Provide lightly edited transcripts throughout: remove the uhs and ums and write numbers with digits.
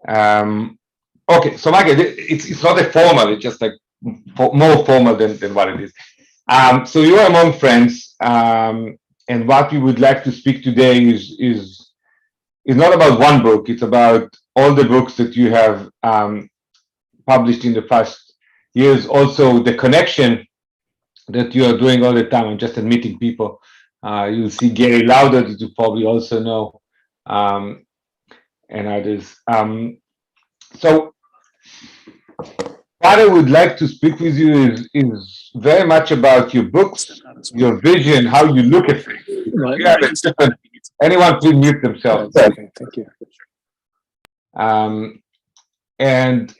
Okay, so Michael, it's not a formal, it's just like more formal than what it is. So you are among friends, and what we would like to speak today is not about one book, it's about all the books that you have published in the past years, also the connection that you are doing all the time and just meeting people. You'll see Gary Lauder, that you probably also know, um, and others. So what I would like to speak with you is very much about your books, your vision, how you look at things. Right. You have a different, anyone please mute themselves. Okay, thank you. Um, and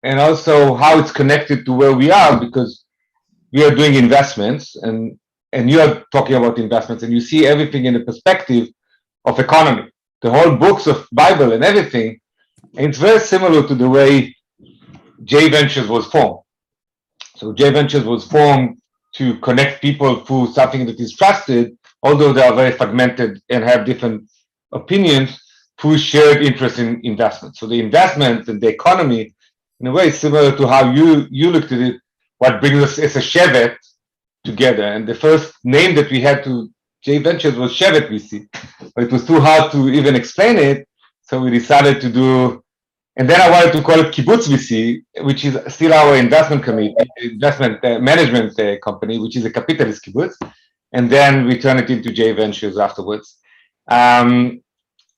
also how it's connected to where we are, because we are doing investments and you are talking about investments, and you see everything in the perspective of economy, the whole books of Bible and everything. And it's very similar to the way JVentures was formed. So JVentures was formed to connect people through something that is trusted, although they are very fragmented and have different opinions, through shared interest in investment. So the investment and the economy, in a way, is similar to how you looked at it. What brings us as a Shevet together. And the first name that we had to JVentures was Shevet VC, but it was too hard to even explain it. So we decided to do, and then I wanted to call it Kibbutz VC, which is still our investment committee, investment management company, which is a capitalist kibbutz. And then we turn it into JVentures afterwards.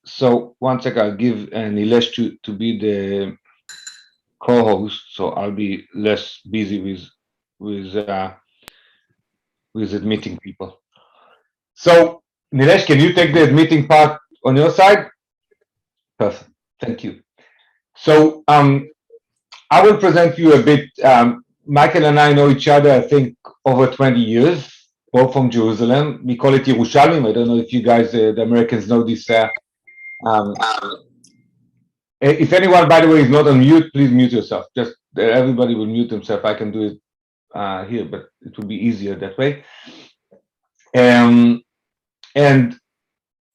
So one second, I'll give Nilesh to be the co-host, so I'll be less busy with admitting people. So Nilesh, can you take the admitting part on your side? Perfect, thank you. So I will present you a bit. Michael and I know each other, I think, over 20 years, both from Jerusalem. We call it Yerushalayim. I don't know if you guys, the Americans, know this. If anyone, by the way, is not on mute, please mute yourself. Just everybody will mute themselves. I can do it here, but it will be easier that way. And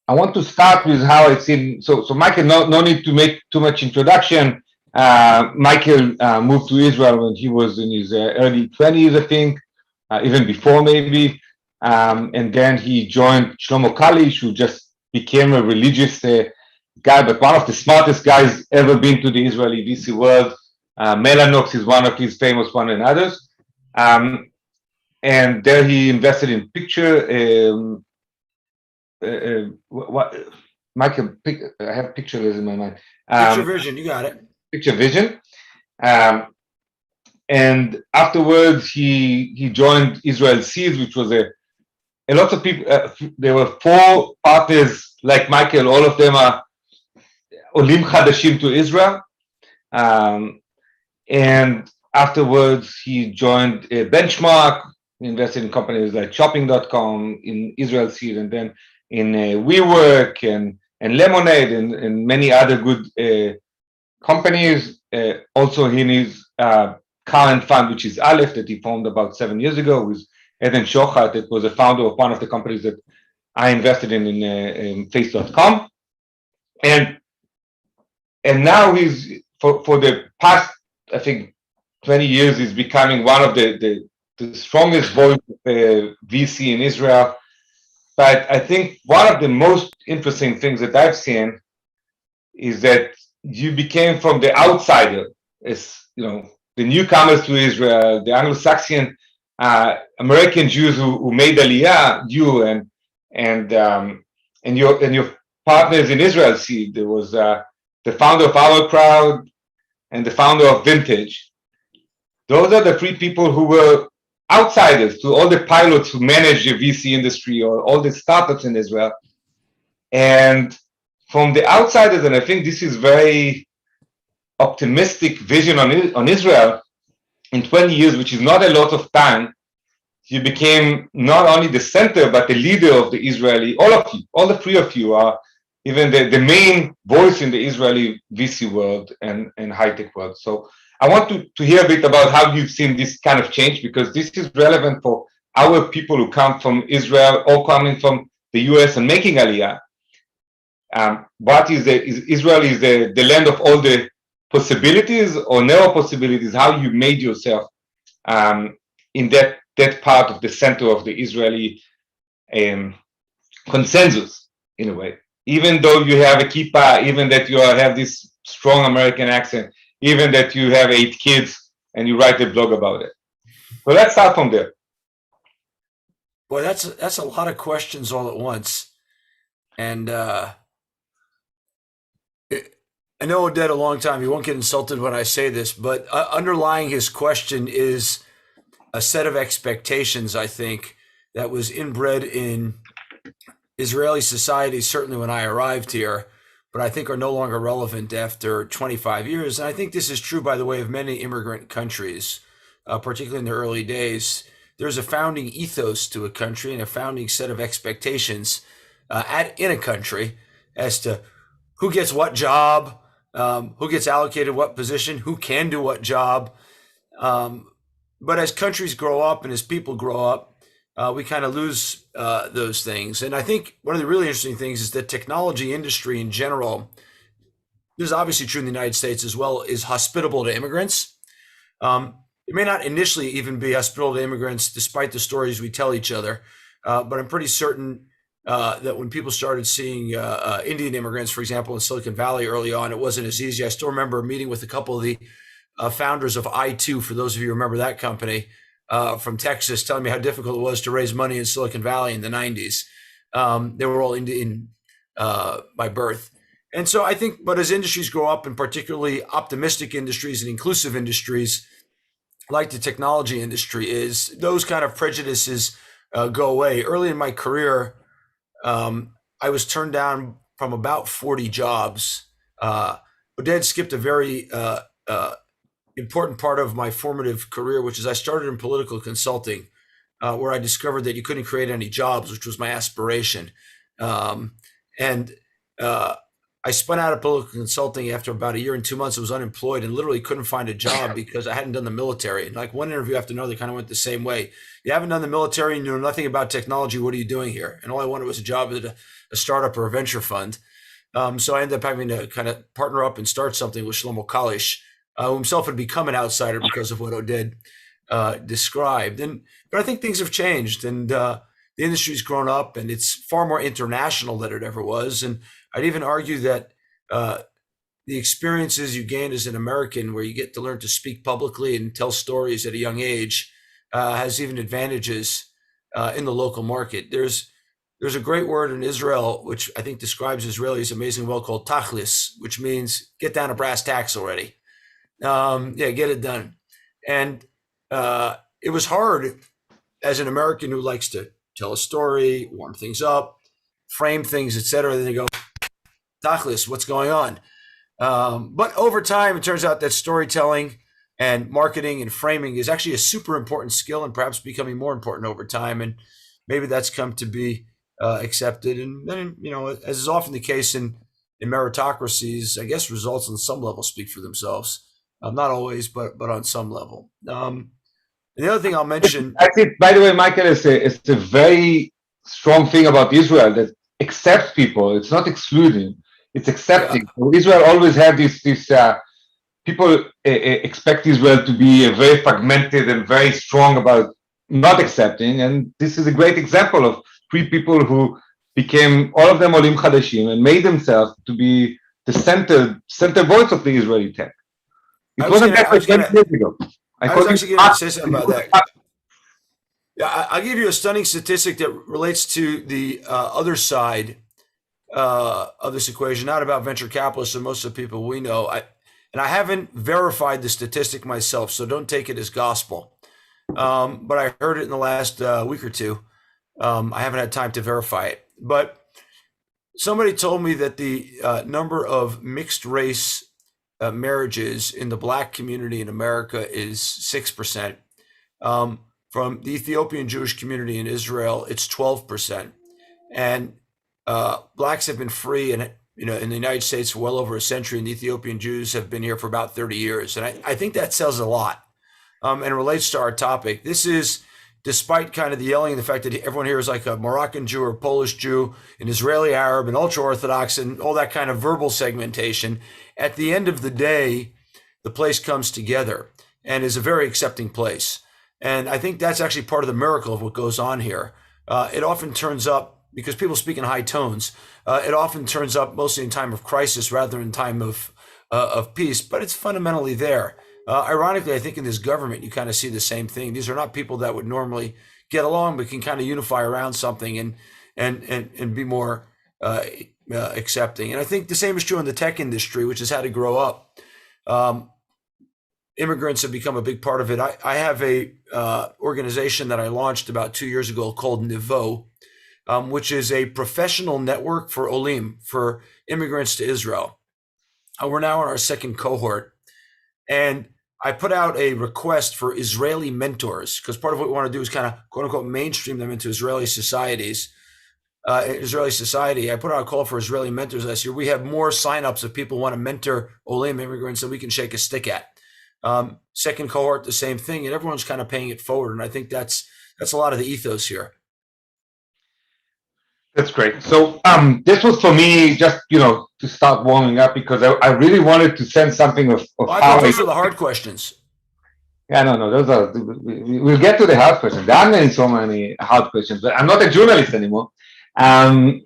I want to start with how it's in. So Michael, no need to make too much introduction. Michael moved to Israel when he was in his early 20s, I think, even before maybe. And then he joined Shlomo Kalish, who just became a religious guy, but one of the smartest guys ever been to the Israeli VC world. Mellanox is one of his famous one, and others. And there he invested in picture. Michael, I have pictures in my mind. Picture Vision, you got it. Picture Vision. And afterwards, he joined Israel Seeds, which was a lot of people. There were 4 partners like Michael. All of them are Olim Chadashim to Israel. And afterwards, he joined Benchmark, invested in companies like Shopping.com, in Israel Seed, and then in WeWork and Lemonade and many other good companies. Also in his current fund, which is Aleph, that he formed about 7 years ago with Eden Shochat, that was a founder of one of the companies that I invested in Face.com. And now he's, for the past, I think, 20 years, he's becoming one of the strongest voice of VC in Israel. But I think one of the most interesting things that I've seen is that you became from the outsider, as you know, the newcomers to Israel, the Anglo-Saxon American Jews who made Aliyah, you and your partners in Israel. See, there was the founder of Our Crowd and the founder of Vintage. Those are the 3 people who were outsiders to all the pilots who manage the VC industry or all the startups in Israel. And from the outsiders, and I think this is very optimistic vision on Israel, in 20 years, which is not a lot of time, you became not only the center, but the leader of the Israeli, all of you, all the 3 of you are even the main voice in the Israeli VC world and high-tech world. So I want to hear a bit about how you've seen this kind of change, because this is relevant for our people who come from Israel or coming from the US and making Aliyah. What is Israel is the land of all the possibilities or no possibilities, how you made yourself in that part of the center of the Israeli um, consensus in a way. Even though you have a kippah, even that you have this strong American accent, even that you have 8 kids and you write a blog about it. So let's start from there. Boy, that's a lot of questions all at once. And I know Oded a long time. He won't get insulted when I say this, but underlying his question is a set of expectations, I think, that was inbred in Israeli society, certainly when I arrived here, but I think are no longer relevant after 25 years. And I think this is true, by the way, of many immigrant countries, particularly in the early days. There's a founding ethos to a country and a founding set of expectations in a country as to who gets what job, who gets allocated what position, who can do what job. But as countries grow up and as people grow up, we kind of lose those things. And I think one of the really interesting things is that technology industry in general, this is obviously true in the United States as well, is hospitable to immigrants. It may not initially even be hospitable to immigrants, despite the stories we tell each other. But I'm pretty certain that when people started seeing Indian immigrants, for example, in Silicon Valley early on, it wasn't as easy. I still remember meeting with a couple of the founders of i2, for those of you who remember that company, from Texas, telling me how difficult it was to raise money in Silicon Valley in the 90s. They were all Indian by birth. And so I think, but as industries grow up, and particularly optimistic industries and inclusive industries, like the technology industry is, those kind of prejudices go away. Early in my career, I was turned down from about 40 jobs. Oded skipped a very important part of my formative career, which is I started in political consulting, where I discovered that you couldn't create any jobs, which was my aspiration. And I spun out of political consulting after about a year and 2 months. I was unemployed and literally couldn't find a job because I hadn't done the military. And like one interview after another kind of went the same way. You haven't done the military, you know nothing about technology. What are you doing here? And all I wanted was a job at a startup or a venture fund. So I ended up having to kind of partner up and start something with Shlomo Kalish, who himself had become an outsider because of what Oded described. But I think things have changed, and the industry's grown up, and it's far more international than it ever was. And I'd even argue that the experiences you gain as an American, where you get to learn to speak publicly and tell stories at a young age, has even advantages in the local market. There's a great word in Israel, which I think describes Israelis amazingly well, called tachlis, which means get down to brass tacks already. Get it done. And it was hard as an American who likes to tell a story, warm things up, frame things, etc. Then they go, tachlis, what's going on? But over time, it turns out that storytelling and marketing and framing is actually a super important skill, and perhaps becoming more important over time. And maybe that's come to be accepted. And then, as is often the case in meritocracies, I guess results on some level speak for themselves. Not always, but on some level. And the other thing I'll mention. I think, by the way, Michael, it's a very strong thing about Israel that accepts people. It's not excluding; it's accepting. Yeah. Israel always had this. People expect Israel to be very fragmented and very strong about not accepting, and this is a great example of 3 people who became, all of them Olim Chadashim, and made themselves to be the center voice of the Israeli tech. It wasn't that 20 years ago. I was actually going to say something about that. Yeah, I'll give you a stunning statistic that relates to the other side of this equation, not about venture capitalists and most of the people we know. And I haven't verified the statistic myself, so don't take it as gospel. But I heard it in the last week or two. I haven't had time to verify it. But somebody told me that the number of mixed race marriages in the Black community in America is 6%. From the Ethiopian Jewish community in Israel, it's 12%. And Blacks have been free in the United States for well over a century, and the Ethiopian Jews have been here for about 30 years. And I think that says a lot, and it relates to our topic. This is despite kind of the yelling and the fact that everyone here is like a Moroccan Jew or Polish Jew, an Israeli Arab, an ultra-Orthodox, and all that kind of verbal segmentation, at the end of the day, the place comes together and is a very accepting place. And I think that's actually part of the miracle of what goes on here. It often turns up, because people speak in high tones, it often turns up mostly in time of crisis rather than time of peace, but it's fundamentally there. Ironically, I think in this government, you kind of see the same thing. These are not people that would normally get along, but can kind of unify around something and be more accepting. And I think the same is true in the tech industry, which has had to grow up. Immigrants have become a big part of it. I have a organization that I launched about 2 years ago called Nivo, which is a professional network for Olim, for immigrants to Israel. We're now in our second cohort. And I put out a request for Israeli mentors, because part of what we want to do is kind of, quote unquote, mainstream them into Israeli societies. Israeli society. I put out a call for Israeli mentors last year. We have more signups of people who want to mentor Olim immigrants that we can shake a stick at. Second cohort, the same thing, and everyone's kind of paying it forward. And I think that's a lot of the ethos here. That's great. So this was for me just, to start warming up, because I really wanted to send something of I thought those were the hard questions. Yeah, no, those are, we'll get to the hard questions. There are so many hard questions, but I'm not a journalist anymore. So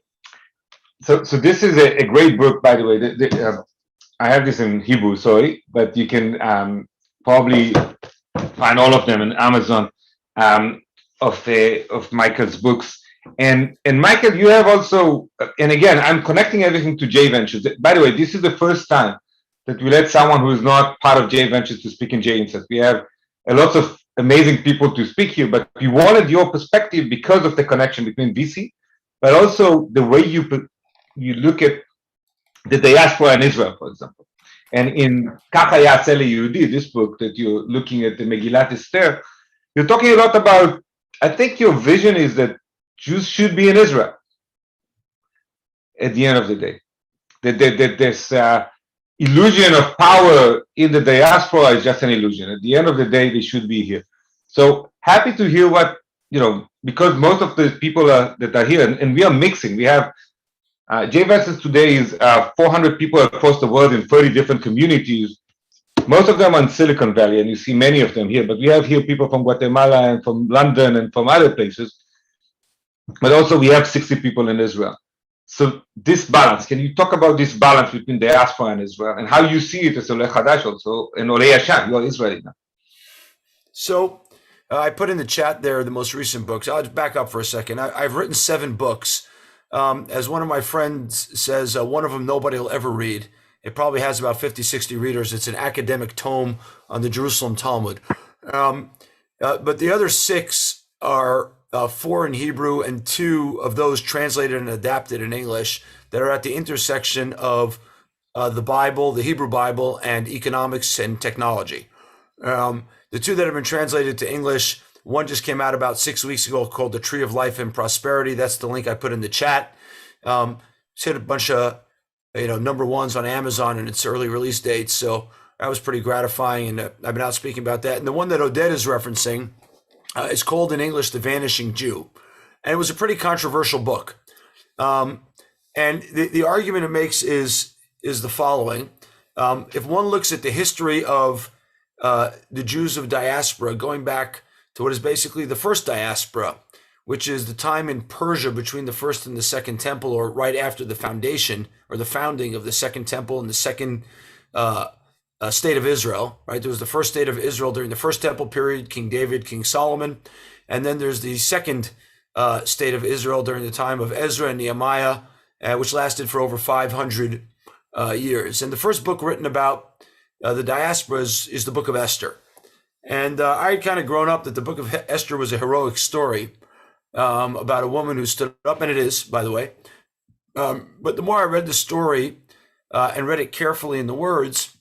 this is a great book, by the way. I have this in Hebrew, sorry, but you can probably find all of them in Amazon of Michael's books. And Michael, you have also, and again, I'm connecting everything to JVentures. By the way, this is the first time that we let someone who is not part of JVentures to speak in JVentures. We have a lot of amazing people to speak here, but we wanted your perspective because of the connection between VC, but also the way you look at the diaspora in Israel, for example. And in Kach Haya Ya'aseh Liyehudi, this book that you're looking at, the Megillat Esther, you're talking a lot about, I think your vision is that Jews should be in Israel at the end of the day. That this illusion of power in the diaspora is just an illusion. At the end of the day, they should be here. So happy to hear what, because most of the people that are here, and we are mixing. We have JVentures today is 400 people across the world in 30 different communities. Most of them are in Silicon Valley, and you see many of them here. But we have here people from Guatemala and from London and from other places. But also we have 60 people in Israel. So this balance, can you talk about this balance between diaspora and Israel and how you see it as Oleh Chadash also, and Oleh Yashan, you are Israeli now? So I put in the chat there the most recent books. I'll just back up for a second. I've written 7 books. As one of my friends says, one of them nobody will ever read. It probably has about 50, 60 readers. It's an academic tome on the Jerusalem Talmud. But the other 6 are 4 in Hebrew, and 2 of those translated and adapted in English that are at the intersection of the Bible, the Hebrew Bible, and economics and technology. The 2 that have been translated to English, one just came out about 6 weeks ago called The Tree of Life and Prosperity. That's the link I put in the chat. It's hit a bunch of number ones on Amazon in its early release dates. So that was pretty gratifying, and I've been out speaking about that. And the one that Oded is referencing, it's called in English, The Vanishing Jew. And it was a pretty controversial book. And the argument it makes is the following. If one looks at the history of the Jews of diaspora, going back to what is basically the first diaspora, which is the time in Persia between the first and the second temple, or right after the foundation or the founding of the second temple and the second state of Israel, right? There was the first state of Israel during the first temple period, King David, King Solomon. And then there's the second state of Israel during the time of Ezra and Nehemiah, which lasted for over 500 years. And the first book written about the diaspora is the book of Esther. And I had kind of grown up that the book of Esther was a heroic story about a woman who stood up, and it is, by the way. But the more I read the story and read it carefully in the words,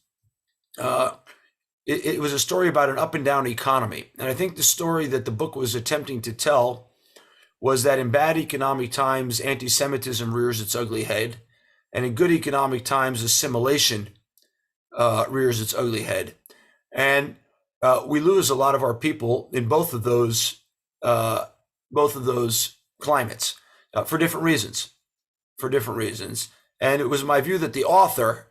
it was a story about an up and down economy. And I think the story that the book was attempting to tell was that in bad economic times, anti-Semitism rears its ugly head. And in good economic times, assimilation rears its ugly head. And we lose a lot of our people in both of those both of those climates for different reasons. And it was my view that the author,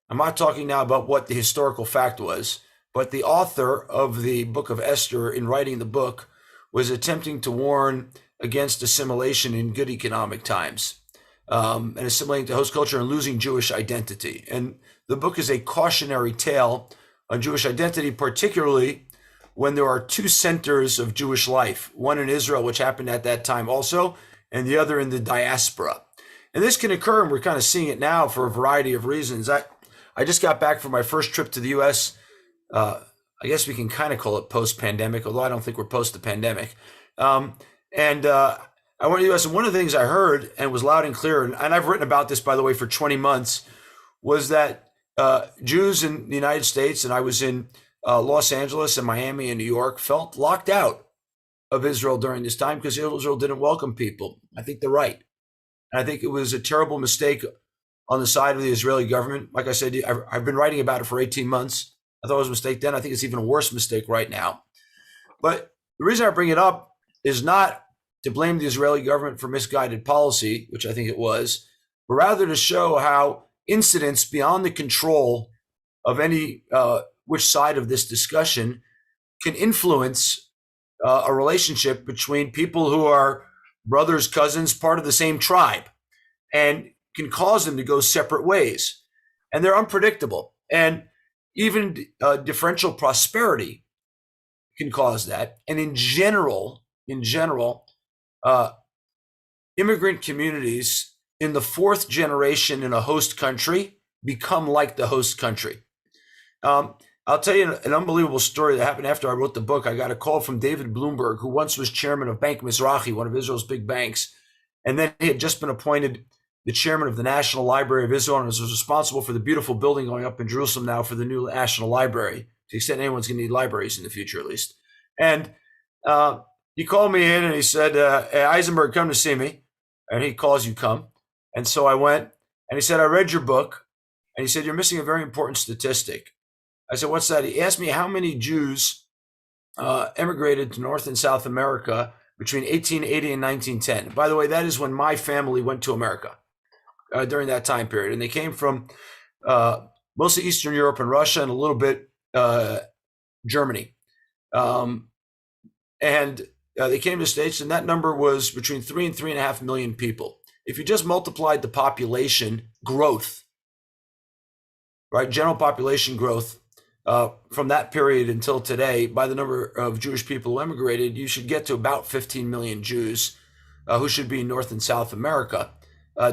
I'm not talking now about what the historical fact was, but the author of the book of Esther, in writing the book, was attempting to warn against assimilation in good economic times, and assimilating to host culture and losing Jewish identity. And the book is a cautionary tale on Jewish identity, particularly when there are two centers of Jewish life, one in Israel, which happened at that time also, and the other in the diaspora. And this can occur, and we're kind of seeing it now for a variety of reasons. I just got back from my first trip to the U.S. I guess we can kind of call it post-pandemic, although I don't think we're post the pandemic. I went to the U.S., and one of the things I heard, and was loud and clear, and I've written about this, by the way, for 20 months, was that Jews in the United States, and I was in Los Angeles and Miami and New York, felt locked out of Israel during this time because Israel didn't welcome people. I think they're right. And I think it was a terrible mistake on the side of the Israeli government. Like I said, I've been writing about it for 18 months. I thought it was a mistake then. I think it's even a worse mistake right now. But the reason I bring it up is not to blame the Israeli government for misguided policy, which I think it was, but rather to show how incidents beyond the control of any which side of this discussion can influence a relationship between people who are brothers, cousins, part of the same tribe, and can cause them to go separate ways. And they're unpredictable. And even differential prosperity can cause that. And in general, immigrant communities in the fourth generation in a host country become like the host country. I'll tell you an unbelievable story that happened after I wrote the book. I got a call from David Bloomberg, who once was chairman of Bank Mizrahi, one of Israel's big banks. And then he had just been appointed the chairman of the National Library of Israel and was responsible for the beautiful building going up in Jerusalem now for the new National Library, to the extent anyone's going to need libraries in the future, at least. And he called me in and he said, hey, Eisenberg, come to see me. And he calls, you come. And so I went, and he said, I read your book. And he said, you're missing a very important statistic. I said, what's that? He asked me how many Jews emigrated to North and South America between 1880 and 1910. By the way, that is when my family went to America during that time period. And they came from mostly Eastern Europe and Russia and a little bit Germany. And they came to the States, and that number was between 3 and 3.5 million people. If you just multiplied the population growth, right, general population growth, from that period until today, by the number of Jewish people who emigrated, you should get to about 15 million Jews who should be in North and South America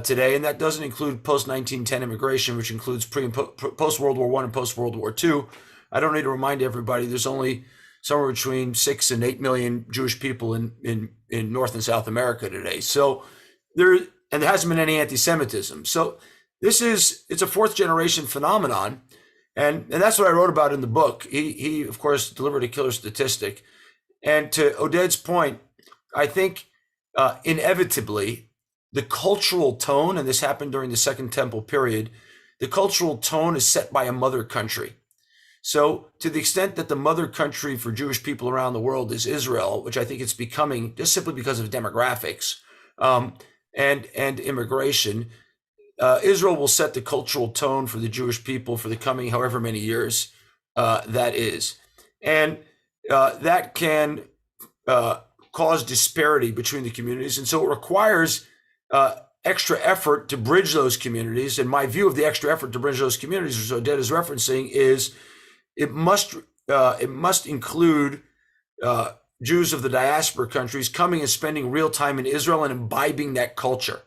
today. And that doesn't include post-1910 immigration, which includes pre- and post-World War I and post-World War II. I don't need to remind everybody there's only somewhere between 6 and 8 million Jewish people in North and South America today. So there hasn't been any anti-Semitism. So it's a fourth generation phenomenon. And that's what I wrote about in the book. He of course, delivered a killer statistic. And to Oded's point, I think inevitably the cultural tone, and this happened during the Second Temple period, the cultural tone is set by a mother country. So to the extent that the mother country for Jewish people around the world is Israel, which I think it's becoming just simply because of demographics and immigration, Israel will set the cultural tone for the Jewish people for the coming however many years that is. And that can cause disparity between the communities. And so it requires extra effort to bridge those communities. And my view of the extra effort to bridge those communities, which Oded is referencing, is it must include Jews of the diaspora countries coming and spending real time in Israel and imbibing that culture.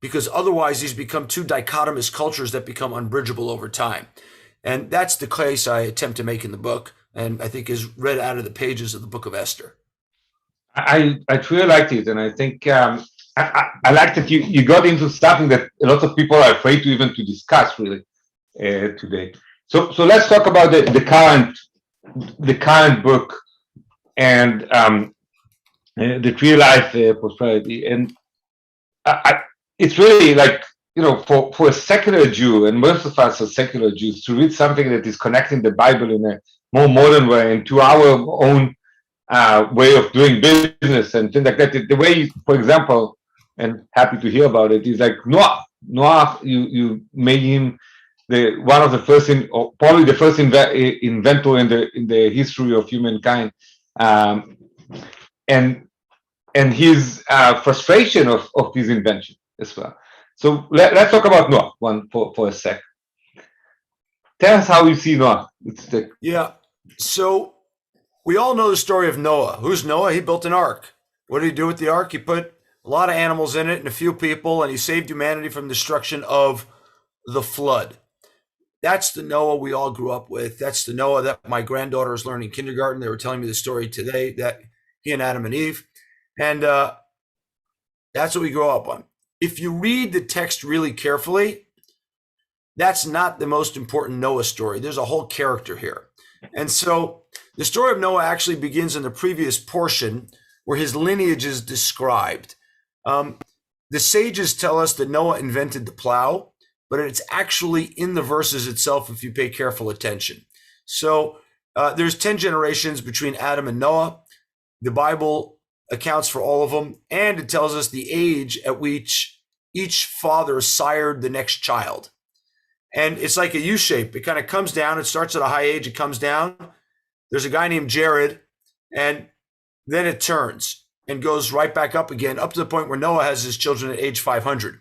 Because otherwise these become two dichotomous cultures that become unbridgeable over time. And that's the case I attempt to make in the book, and I think is read out of the pages of the book of Esther. I truly liked it, and I think I like that you got into something that a lot of people are afraid to even to discuss really today. So let's talk about the current book and the tree life prosperity. And it's really like, for a secular Jew, and most of us are secular Jews, to read something that is connecting the Bible in a more modern way and to our own way of doing business and things like that. The way, for example, and happy to hear about it, is like Noah. Noah, you made him the one of the first, or probably the first inventor in the history of humankind, um, and his frustration of his invention as well. So let's talk about Noah for a sec. Tell us how you see Noah. Yeah. So we all know the story of Noah. Who's Noah? He built an ark. What did he do with the ark? He put a lot of animals in it and a few people, and he saved humanity from destruction of the flood. That's the Noah we all grew up with. That's the Noah that my granddaughter is learning kindergarten. They were telling me the story today, that he and Adam and Eve. And that's what we grow up on. If you read the text really carefully, that's not the most important Noah story. There's a whole character here. And so the story of Noah actually begins in the previous portion where his lineage is described. The sages tell us that Noah invented the plow, but it's actually in the verses itself if you pay careful attention. So there's 10 generations between Adam and Noah. The Bible accounts for all of them, and it tells us the age at which each father sired the next child. And it's like a U shape. It kind of comes down. It starts at a high age. It comes down. There's a guy named Jared, and then it turns and goes right back up again, up to the point where Noah has his children at age 500.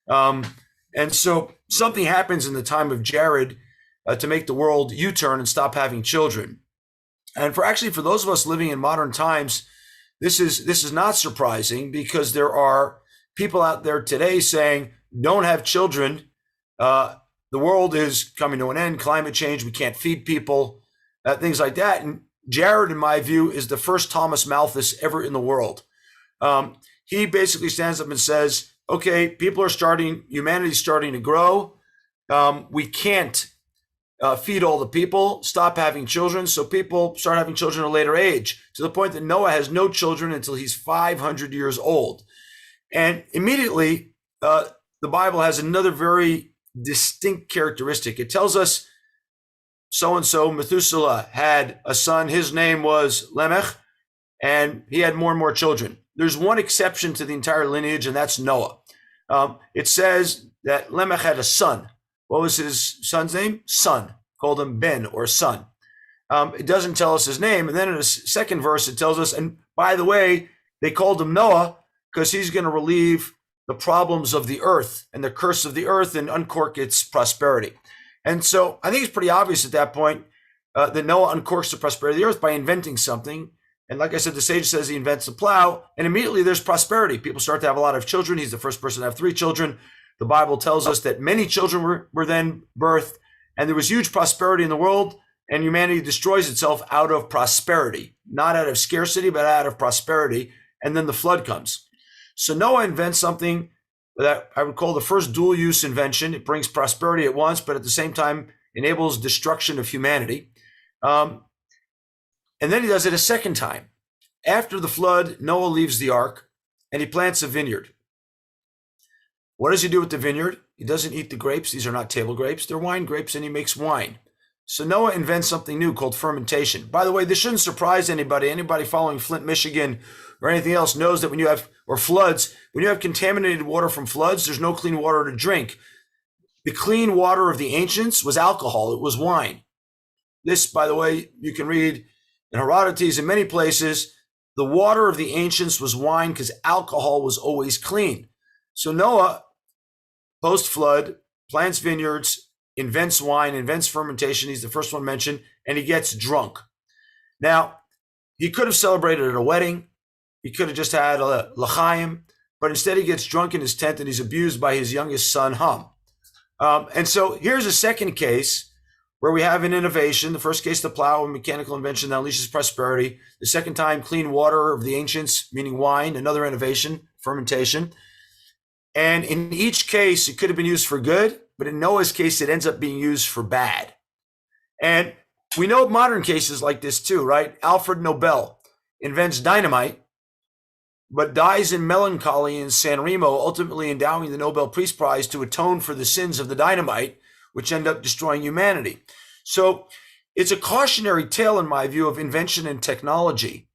And so something happens in the time of Jared to make the world U-turn and stop having children. And for those of us living in modern times, this is not surprising, because there are people out there today saying, don't have children. The world is coming to an end, climate change, we can't feed people, things like that. And Jared, in my view, is the first Thomas Malthus ever in the world. He basically stands up and says, okay, humanity's starting to grow. We can't feed all the people, stop having children. So people start having children at a later age, to the point that Noah has no children until he's 500 years old. And immediately, the Bible has another very distinct characteristic. It tells us so-and-so, Methuselah, had a son. His name was Lamech, and he had more and more children. There's one exception to the entire lineage, and that's Noah. It says that Lamech had a son. What was his son's name? Son. Called him Ben, or son. It doesn't tell us his name. And then in the second verse, it tells us, and by the way, they called him Noah because he's going to relieve the problems of the earth and the curse of the earth and uncork its prosperity. And so I think it's pretty obvious at that point that Noah uncorks the prosperity of the earth by inventing something. And like I said, the sage says he invents the plow, and immediately there's prosperity. People start to have a lot of children. He's the first person to have 3 children. The Bible tells us that many children were then birthed, and there was huge prosperity in the world, and humanity destroys itself out of prosperity, not out of scarcity, but out of prosperity. And then the flood comes. So Noah invents something that I would call the first dual use invention. It brings prosperity at once, but at the same time enables destruction of humanity. And then he does it a second time. After the flood, Noah leaves the ark and he plants a vineyard. What does he do with the vineyard? He doesn't eat the grapes. These are not table grapes. They're wine grapes, and he makes wine. So Noah invents something new called fermentation. By the way, this shouldn't surprise anybody. Anybody following Flint, Michigan, or anything else knows that when you have contaminated water from floods, there's no clean water to drink. The clean water of the ancients was alcohol. It was wine. This, by the way, you can read in Herodotus in many places. The water of the ancients was wine because alcohol was always clean. So Noah, post-flood, plants vineyards, invents wine, invents fermentation. He's the first one mentioned, and he gets drunk. Now, he could have celebrated at a wedding. He could have just had a l'chaim, but instead he gets drunk in his tent and he's abused by his youngest son, Ham. And so here's a second case where we have an innovation. The first case, the plow, a mechanical invention that unleashes prosperity. The second time, clean water of the ancients, meaning wine, another innovation, fermentation. And in each case, it could have been used for good, but in Noah's case, it ends up being used for bad. And we know modern cases like this too, right? Alfred Nobel invents dynamite, but dies in melancholy in San Remo, ultimately endowing the Nobel Peace Prize to atone for the sins of the dynamite, which end up destroying humanity. So it's a cautionary tale, in my view, of invention and technology.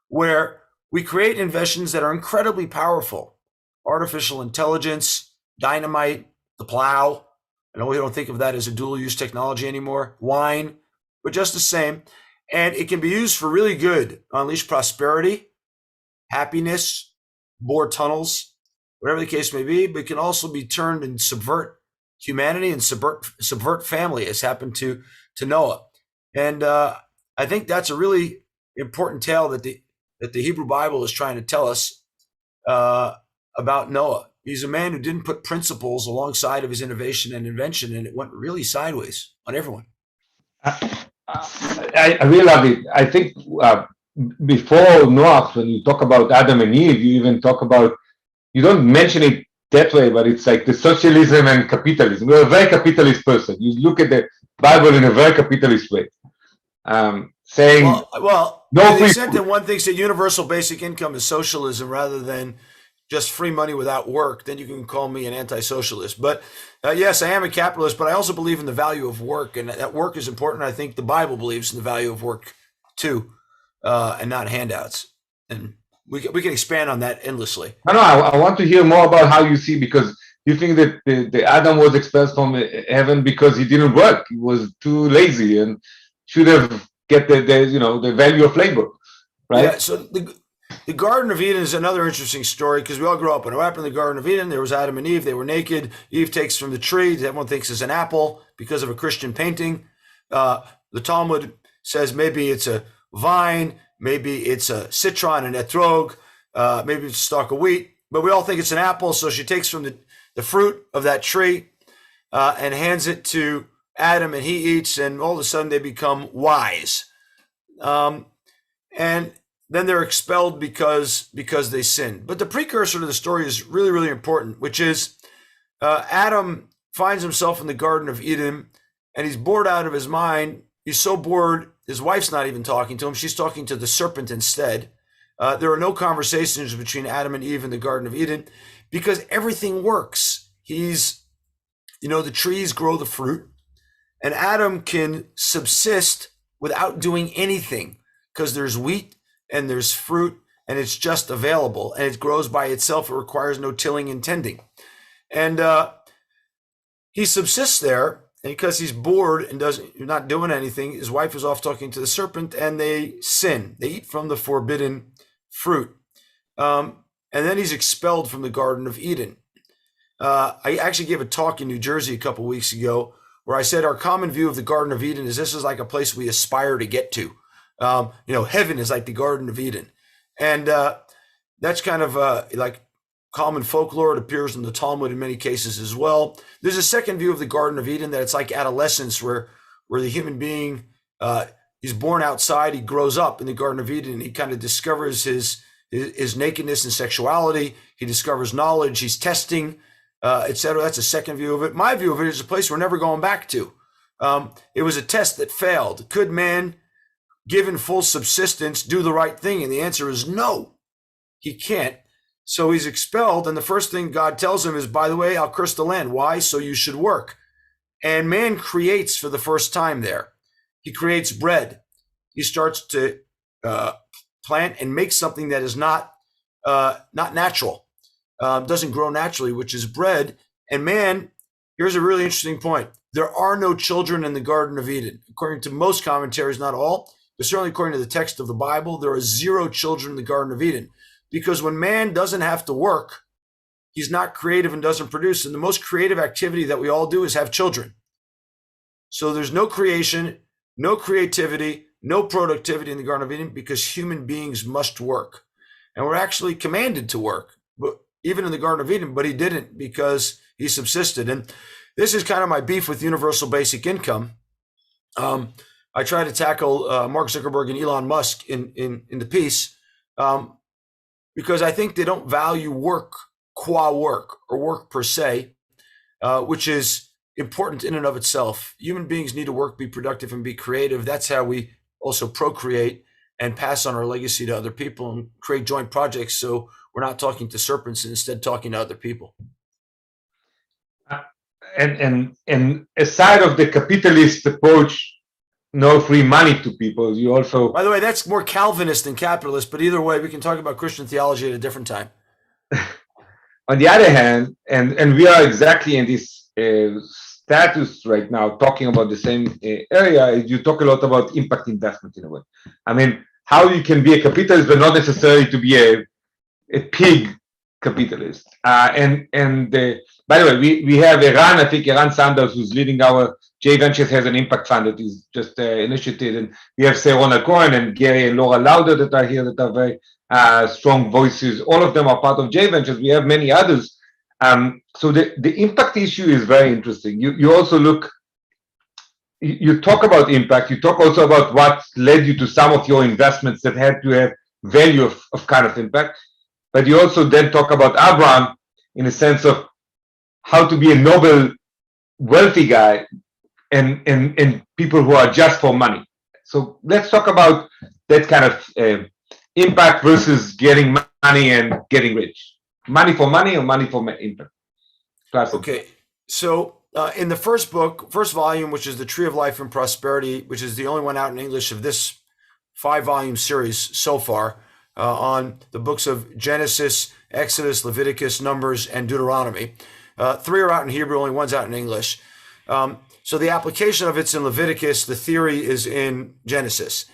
where we create inventions that are incredibly powerful. Artificial intelligence, dynamite, the plow. I know we don't think of that as a dual-use technology anymore. Wine, but just the same. And it can be used for really good, unleash prosperity, happiness, bore tunnels, whatever the case may be, but it can also be turned and subvert humanity and subvert family, as happened to Noah. And I think that's a really important tale that the Hebrew Bible is trying to tell us about Noah. He's a man who didn't put principles alongside of his innovation and invention, and it went really sideways on everyone. I really love it. I think before Noah, when you talk about Adam and Eve, you even talk about, you don't mention it that way, but it's like the socialism and capitalism. You're a very capitalist person. You look at the Bible in a very capitalist way, saying, well, no to the extent that one thinks that universal basic income is socialism rather than just free money without work, then you can call me an anti-socialist. But yes, I am a capitalist, but I also believe in the value of work, and that work is important. I think the Bible believes in the value of work too, and not handouts. And we can expand on that endlessly. No, I want to hear more about how you see, because you think that the Adam was expelled from heaven because he didn't work. He was too lazy and should have get the value of labor, right? Yeah. So the Garden of Eden is another interesting story, because we all grew up. When it happened in the Garden of Eden, there was Adam and Eve. They were naked. Eve takes from the tree that everyone thinks is an apple because of a Christian painting. The Talmud says maybe it's a vine, maybe it's a citron and etrog, maybe it's a stalk of wheat, but we all think it's an apple. So she takes from the fruit of that tree and hands it to Adam, and he eats, and all of a sudden they become wise. And then they're expelled because they sinned. But the precursor to the story is really, really important, which is Adam finds himself in the Garden of Eden, and he's bored out of his mind. He's so bored, his wife's not even talking to him. She's talking to the serpent instead. There are no conversations between Adam and Eve in the Garden of Eden because everything works. The trees grow the fruit, and Adam can subsist without doing anything because there's wheat and there's fruit, and it's just available, and it grows by itself. It requires no tilling and tending. And he subsists there, and because he's bored and not doing anything, his wife is off talking to the serpent, and they sin. They eat from the forbidden fruit. And then he's expelled from the Garden of Eden. I actually gave a talk in New Jersey a couple weeks ago where I said our common view of the Garden of Eden is this is like a place we aspire to get to. Heaven is like the Garden of Eden. And that's kind of like common folklore. It appears in the Talmud in many cases as well. There's a second view of the Garden of Eden that it's like adolescence, where the human being, he's born outside, he grows up in the Garden of Eden, he kind of discovers his nakedness and sexuality. He discovers knowledge, he's testing, etc. That's a second view of it. My view of it is a place we're never going back to. It was a test that failed. Could man, given full subsistence, do the right thing? And the answer is no, he can't. So he's expelled. And the first thing God tells him is, by the way, I'll curse the land. Why? So you should work. And man creates for the first time there. He creates bread. He starts to plant and make something that is not natural, doesn't grow naturally, which is bread. And man, here's a really interesting point. There are no children in the Garden of Eden. According to most commentaries, not all, but certainly according to the text of the Bible, there are 0 children in the Garden of Eden. Because when man doesn't have to work, he's not creative and doesn't produce. And the most creative activity that we all do is have children. So there's no creation, no creativity, no productivity in the Garden of Eden because human beings must work. And we're actually commanded to work, but even in the Garden of Eden, but he didn't because he subsisted. And this is kind of my beef with universal basic income. I try to tackle Mark Zuckerberg and Elon Musk in the piece. Because I think they don't value work qua work or work per se, which is important in and of itself. Human beings need to work, be productive, and be creative. That's how we also procreate and pass on our legacy to other people and create joint projects. So we're not talking to serpents and instead talking to other people. And aside of the capitalist approach, no free money to people. You also, By the way, that's more Calvinist than capitalist, but either way, we can talk about Christian theology at a different time. on the other hand, and we are exactly in this status right now, talking about the same area. You talk a lot about impact investment in a way. I mean, how you can be a capitalist, but not necessarily to be a pig capitalist. By the way, we have Iran. I think Iran Sanders, who's leading our JVentures, has an impact fund that is just initiated, and we have Ronald Cohen and Gary and Laura Lauder that are here, that are very strong voices. All of them are part of JVentures. We have many others. So the impact issue is very interesting. You also look. You talk about impact. You talk also about what led you to some of your investments that had to have value of kind of impact. But you also then talk about Abraham in a sense of how to be a noble, wealthy guy, and people who are just for money. So let's talk about that kind of impact versus getting money and getting rich. Money for money or money for impact? Okay, so in the first book, first volume, which is The Tree of Life and Prosperity, which is the only one out in English of this 5-volume series so far, on the books of Genesis, Exodus, Leviticus, Numbers, and Deuteronomy. 3 are out in Hebrew, only 1's out in English. So the application of it's in Leviticus, the theory is in Genesis.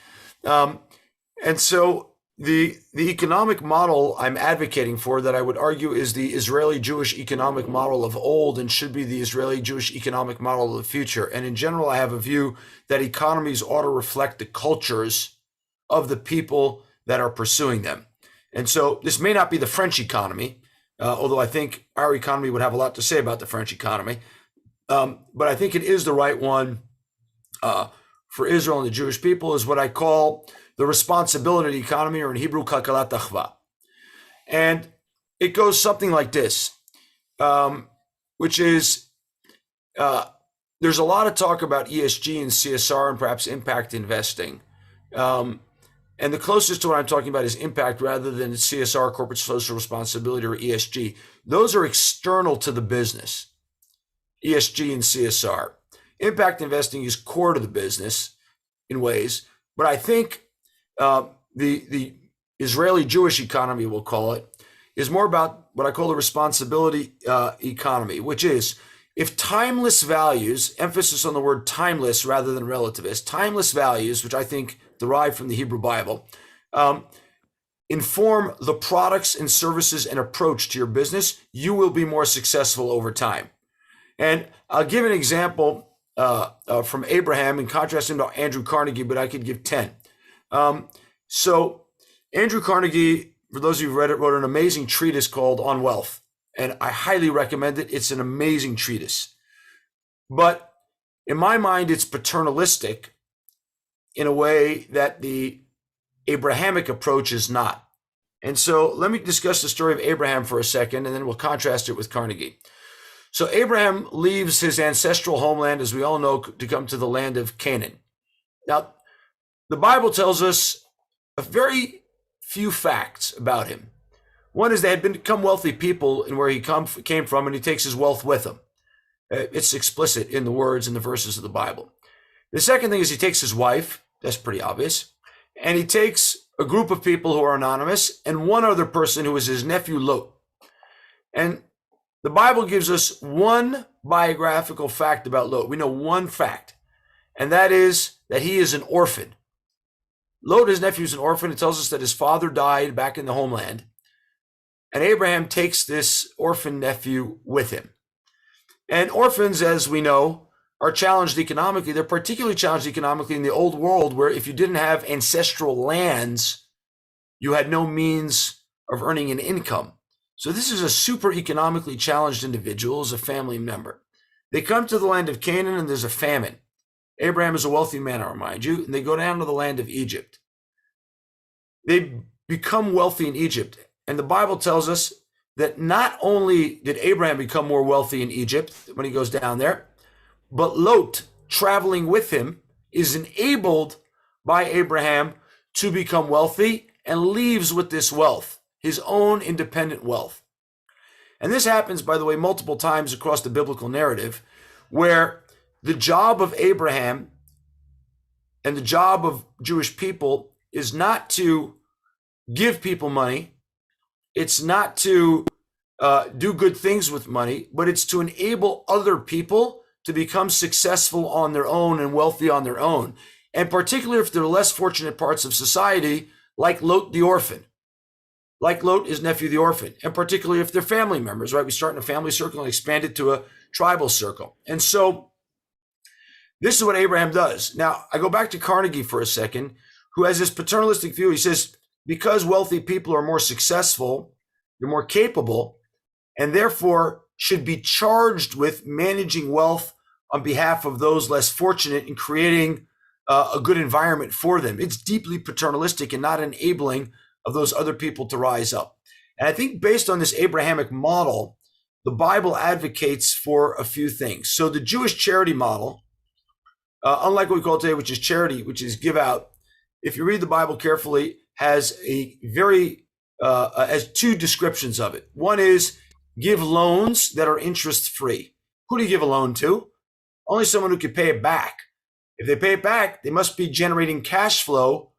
And so the economic model I'm advocating for, that I would argue is the Israeli-Jewish economic model of old and should be the Israeli-Jewish economic model of the future. And in general, I have a view that economies ought to reflect the cultures of the people that are pursuing them. And so this may not be the French economy, although I think our economy would have a lot to say about the French economy. But I think it is the right one for Israel and the Jewish people, is what I call the responsibility economy, or in Hebrew, kakalat achva. And it goes something like this, which is there's a lot of talk about ESG and CSR and perhaps impact investing. And the closest to what I'm talking about is impact rather than CSR, corporate social responsibility, or ESG. Those are external to the business, ESG and CSR. Impact investing is core to the business in ways, but I think the Israeli-Jewish economy, we'll call it, is more about what I call the responsibility economy, which is if timeless values, emphasis on the word timeless rather than relativist, timeless values, which I think derive from the Hebrew Bible, inform the products and services and approach to your business, you will be more successful over time. And I'll give an example from Abraham in contrast to Andrew Carnegie, but I could give 10. So Andrew Carnegie, for those of you who've read it, wrote an amazing treatise called On Wealth, and I highly recommend it. It's an amazing treatise. But in my mind, it's paternalistic in a way that the Abrahamic approach is not. And so let me discuss the story of Abraham for a second, and then we'll contrast it with Carnegie. So Abraham leaves his ancestral homeland, as we all know, to come to the land of Canaan. Now, the Bible tells us a very few facts about him. One is they had become wealthy people in where he came from, and he takes his wealth with him. It's explicit in the words and the verses of the Bible. The second thing is he takes his wife, that's pretty obvious, and he takes a group of people who are anonymous and one other person who is his nephew Lot. And the Bible gives us one biographical fact about Lot. We know one fact, and that is that he is an orphan. Lot, his nephew, is an orphan. It tells us that his father died back in the homeland, and Abraham takes this orphan nephew with him. And orphans, as we know, are challenged economically. They're particularly challenged economically in the old world, where if you didn't have ancestral lands, you had no means of earning an income. So this is a super economically challenged individual as a family member. They come to the land of Canaan, and there's a famine. Abraham is a wealthy man, I remind you, and they go down to the land of Egypt. They become wealthy in Egypt. And the Bible tells us that not only did Abraham become more wealthy in Egypt when he goes down there, but Lot, traveling with him, is enabled by Abraham to become wealthy and leaves with this wealth, his own independent wealth. And this happens, by the way, multiple times across the biblical narrative, where the job of Abraham and the job of Jewish people is not to give people money. It's not to do good things with money, but it's to enable other people to become successful on their own and wealthy on their own. And particularly if they're less fortunate parts of society, like Lot the orphan, like Lot, his nephew the orphan, and particularly if they're family members, right? We start in a family circle and expand it to a tribal circle. And so this is what Abraham does. Now, I go back to Carnegie for a second, who has this paternalistic view. He says, because wealthy people are more successful, they're more capable, and therefore should be charged with managing wealth on behalf of those less fortunate and creating a good environment for them. It's deeply paternalistic and not enabling of those other people to rise up. And I think based on this Abrahamic model, the Bible advocates for a few things. So the Jewish charity model, unlike what we call today, which is charity, which is give out, if you read the Bible carefully, has has two descriptions of it. One is give loans that are interest free. Who do you give a loan to? Only someone who can pay it back. If they pay it back, they must be generating cash flow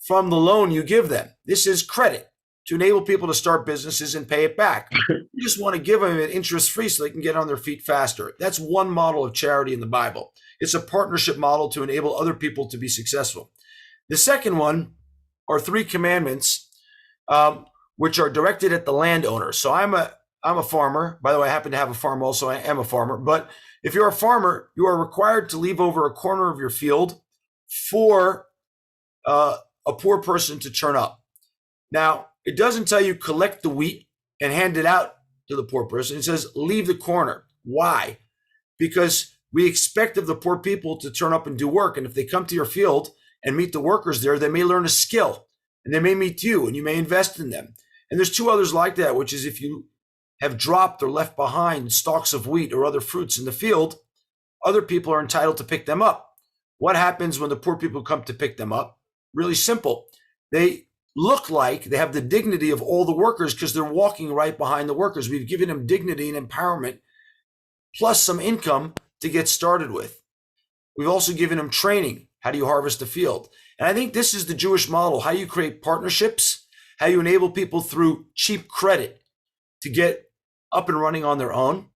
from the loan you give them. This is credit to enable people to start businesses and pay it back. You just want to give them it interest free so they can get on their feet faster. That's one model of charity in the Bible. It's a partnership model to enable other people to be successful. The second one are 3 commandments, which are directed at the landowner. So I'm a farmer. By the way, I happen to have a farm also. I am a farmer. But if you're a farmer, you are required to leave over a corner of your field for a poor person to turn up. Now, it doesn't tell you collect the wheat and hand it out to the poor person. It says leave the corner. Why? Because we expect of the poor people to turn up and do work. And if they come to your field and meet the workers there, they may learn a skill and they may meet you and you may invest in them. And there's 2 others like that, which is if you have dropped or left behind stalks of wheat or other fruits in the field, other people are entitled to pick them up. What happens when the poor people come to pick them up? Really simple. They look like they have the dignity of all the workers because they're walking right behind the workers. We've given them dignity and empowerment, plus some income to get started with. We've also given them training. How do you harvest the field? And I think this is the Jewish model. How you create partnerships, how you enable people through cheap credit to get up and running on their own.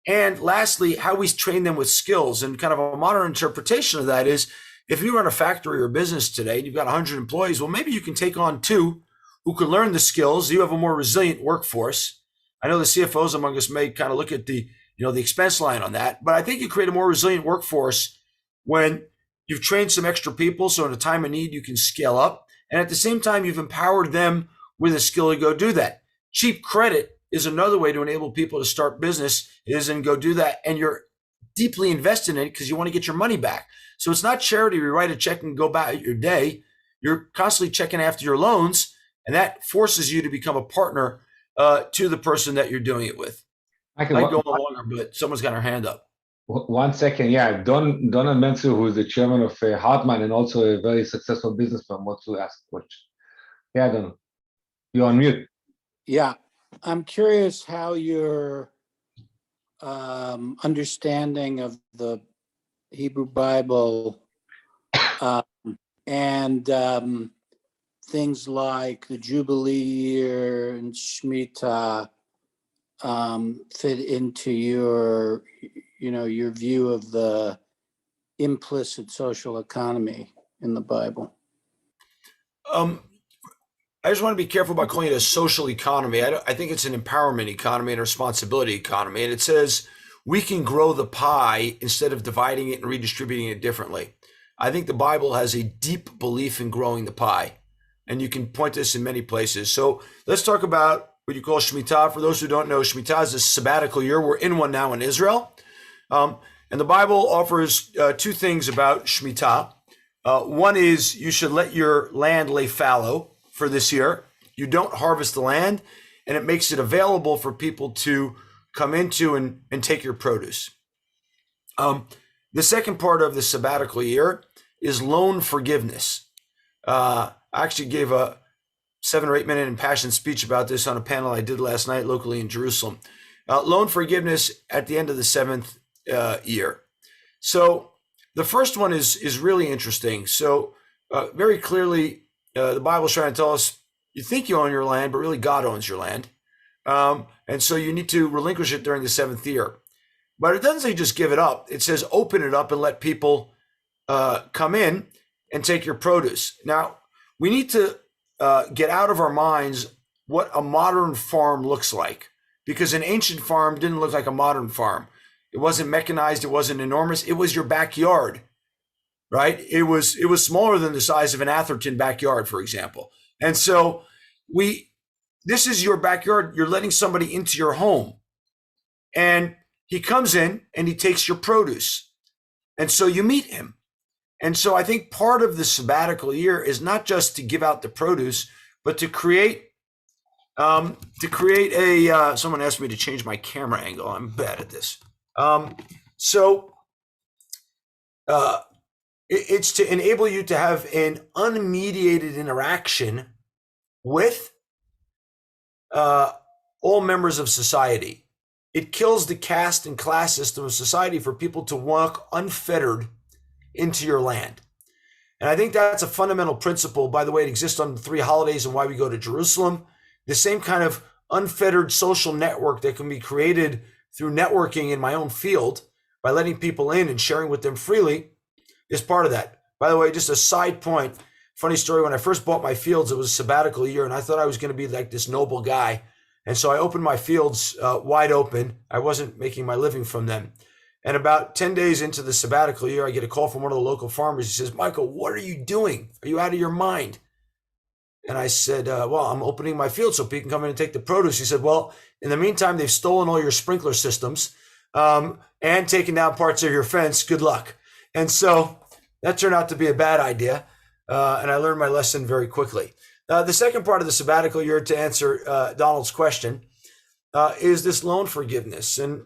And lastly, how we train them with skills. And kind of a modern interpretation of that is, if you run a factory or a business today and you've got 100 employees, well, maybe you can take on 2 who can learn the skills. You have a more resilient workforce. I know the CFOs among us may kind of look at the expense line on that, but I think you create a more resilient workforce when you've trained some extra people. So in a time of need, you can scale up. And at the same time, you've empowered them with a skill to go do that. Cheap credit is another way to enable people to start business and go do that. And you're deeply invested in it because you want to get your money back. So it's not charity. You write a check and go about your day. You're constantly checking after your loans, and that forces you to become a partner to the person that you're doing it with. I can go on longer, but someone's got their hand up. 1 second. Yeah, Donald Menzer, who is the chairman of Hartman and also a very successful business firm, wants to ask a question. Yeah, Donald, you're on mute. Yeah, I'm curious how your understanding of the Hebrew Bible and things like the Jubilee year and Shemitah fit into your view of the implicit social economy in the Bible. I just want to be careful about calling it a social economy. I think it's an empowerment economy and a responsibility economy. And it says we can grow the pie instead of dividing it and redistributing it differently. I think the Bible has a deep belief in growing the pie. And you can point this in many places. So let's talk about what you call Shemitah. For those who don't know, Shemitah is a sabbatical year. We're in one now in Israel. And the Bible offers 2 things about Shemitah. One is you should let your land lay fallow for this year. You don't harvest the land, and it makes it available for people to come into and take your produce. The second part of the sabbatical year is loan forgiveness. I actually gave a 7 or 8 minute impassioned speech about this on a panel I did last night locally in Jerusalem. Loan forgiveness at the end of the 7th year. So The first one is really interesting. So very clearly, the Bible's trying to tell us you think you own your land, but really God owns your land. And so you need to relinquish it during the 7th year. But it doesn't say just give it up. It says open it up and let people come in and take your produce. Now, we need to get out of our minds what a modern farm looks like, because an ancient farm didn't look like a modern farm. It wasn't mechanized. It wasn't enormous. It was your backyard, right? It was smaller than the size of an Atherton backyard, for example. And so this is your backyard. You're letting somebody into your home, and he comes in and he takes your produce. And so you meet him. And so I think part of the sabbatical year is not just to give out the produce, but to create someone asked me to change my camera angle. I'm bad at this. It's to enable you to have an unmediated interaction with all members of society. It kills the caste and class system of society for people to walk unfettered into your land. And I think that's a fundamental principle. By the way, it exists on the 3 holidays and why we go to Jerusalem. The same kind of unfettered social network that can be created through networking in my own field by letting people in and sharing with them freely is part of that. By the way, just a side point, funny story, when I first bought my fields, it was a sabbatical year and I thought I was going to be like this noble guy. And so I opened my fields wide open. I wasn't making my living from them. And about 10 days into the sabbatical year, I get a call from one of the local farmers. He says, Michael, what are you doing? Are you out of your mind? And I said, well, I'm opening my field so people can come in and take the produce. He said, well, in the meantime, they've stolen all your sprinkler systems and taken down parts of your fence. Good luck. And so that turned out to be a bad idea. And I learned my lesson very quickly. The second part of the sabbatical year, to answer Donald's question, is this loan forgiveness. And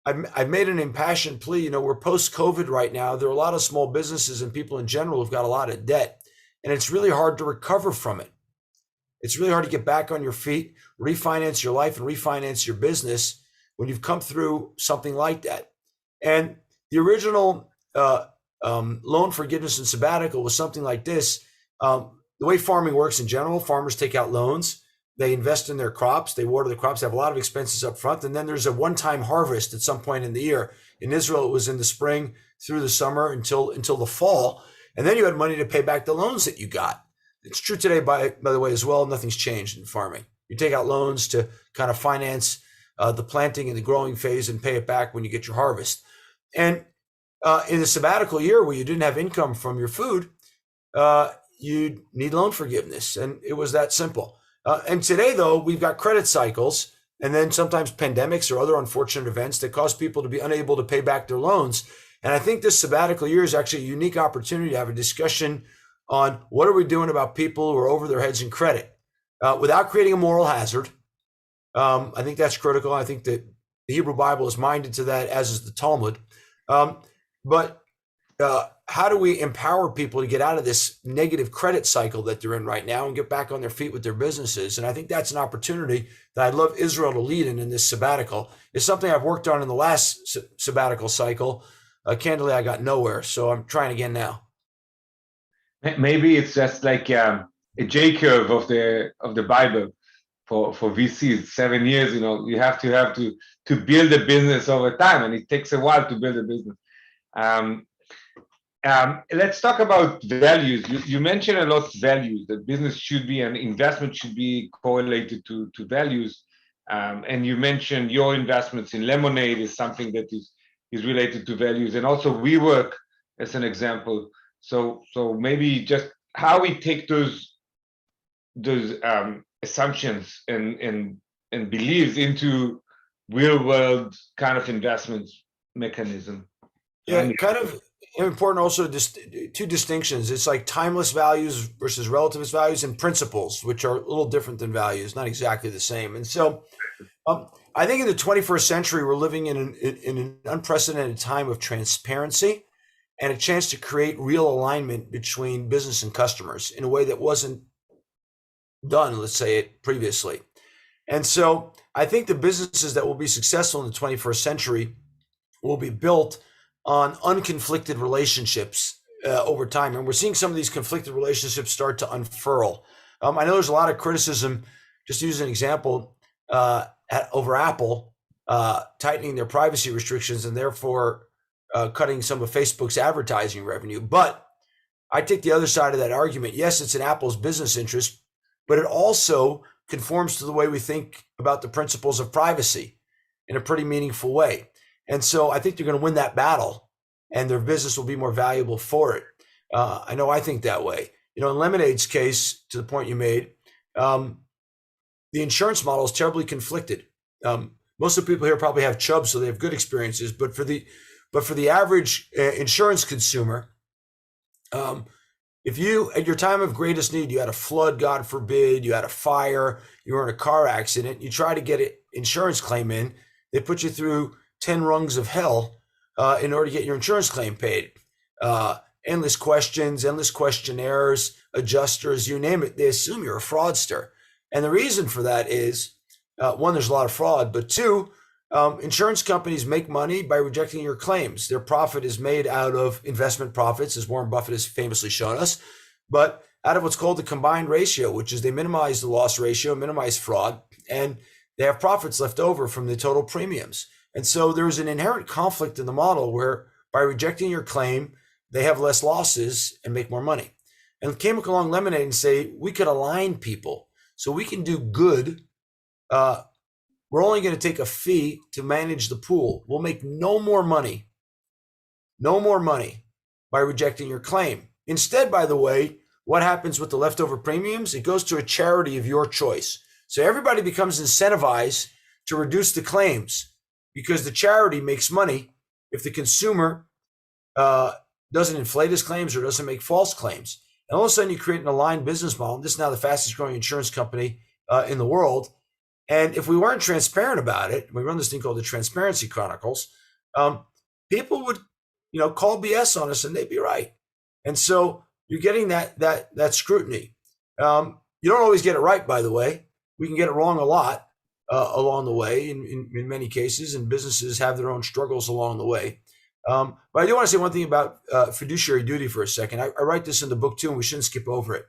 I've made an impassioned plea. We're post-COVID right now. There are a lot of small businesses and people in general who've got a lot of debt. And it's really hard to recover from it. It's really hard to get back on your feet, refinance your life and refinance your business when you've come through something like that. And the original loan forgiveness and sabbatical was something like this. The way farming works in general, farmers take out loans, they invest in their crops, they water the crops, they have a lot of expenses up front, and then there's a one-time harvest at some point in the year. In Israel, it was in the spring through the summer until the fall. And then you had money to pay back the loans that you got. It's true today, by the way, as well. Nothing's changed in farming. You take out loans to kind of finance the planting and the growing phase and pay it back when you get your harvest. And in the sabbatical year where you didn't have income from your food, you need loan forgiveness. And it was that simple. And today, though, we've got credit cycles and then sometimes pandemics or other unfortunate events that cause people to be unable to pay back their loans. And I think this sabbatical year is actually a unique opportunity to have a discussion on what are we doing about people who are over their heads in credit without creating a moral hazard. I think that's critical. I think that the Hebrew Bible is minded to that, as is the Talmud. But how do we empower people to get out of this negative credit cycle that they're in right now and get back on their feet with their businesses? And I think that's an opportunity that I'd love Israel to lead in this sabbatical. It's something I've worked on in the last sabbatical cycle. Candidly, I got nowhere, so I'm trying again now. Maybe it's just like a J curve of the Bible for VCs. 7 years, you have to build a business over time, and it takes a while to build a business. Let's talk about values. You mentioned a lot of values. That business should be and investment should be correlated to values. And you mentioned your investments in Lemonade is something that is related to values, and also WeWork as an example. So maybe just how we take those assumptions and beliefs into real world kind of investment mechanism. Yeah, kind of important also, just two distinctions. It's like timeless values versus relativist values, and principles, which are a little different than values, not exactly the same. And so I think in the 21st century, we're living in an unprecedented time of transparency and a chance to create real alignment between business and customers in a way that wasn't done, let's say it previously. And so I think the businesses that will be successful in the 21st century will be built on unconflicted relationships over time. And we're seeing some of these conflicted relationships start to unfurl. I know there's a lot of criticism, just to use an example, over Apple tightening their privacy restrictions and therefore cutting some of Facebook's advertising revenue. But I take the other side of that argument. Yes, it's in Apple's business interest, but it also conforms to the way we think about the principles of privacy in a pretty meaningful way. And so I think they're going to win that battle and their business will be more valuable for it. I know I think that way. In Lemonade's case, to the point you made, the insurance model is terribly conflicted. Most of the people here probably have Chubb, so they have good experiences. But for the average insurance consumer, if you, at your time of greatest need, you had a flood, God forbid, you had a fire, you were in a car accident, you try to get an insurance claim in, they put you through 10 rungs of hell in order to get your insurance claim paid. Endless questions, endless questionnaires, adjusters, you name it, they assume you're a fraudster. And the reason for that is, one, there's a lot of fraud, but two, insurance companies make money by rejecting your claims. Their profit is made out of investment profits, as Warren Buffett has famously shown us, but out of what's called the combined ratio, which is they minimize the loss ratio, minimize fraud, and they have profits left over from the total premiums. And so there's an inherent conflict in the model where by rejecting your claim, they have less losses and make more money. And came along Lemonade and say, we could align people so we can do good. We're only going to take a fee to manage the pool. We'll make no more money by rejecting your claim. Instead, by the way, what happens with the leftover premiums? It goes to a charity of your choice. So everybody becomes incentivized to reduce the claims because the charity makes money if the consumer doesn't inflate his claims or doesn't make false claims. And all of a sudden you create an aligned business model. This is now the fastest growing insurance company in the world. And if we weren't transparent about it, we run this thing called the Transparency Chronicles, people would, call BS on us and they'd be right. And so you're getting that scrutiny. You don't always get it right, by the way. We can get it wrong a lot along the way in many cases, and businesses have their own struggles along the way. But I do want to say one thing about fiduciary duty for a second. I write this in the book too, and we shouldn't skip over it.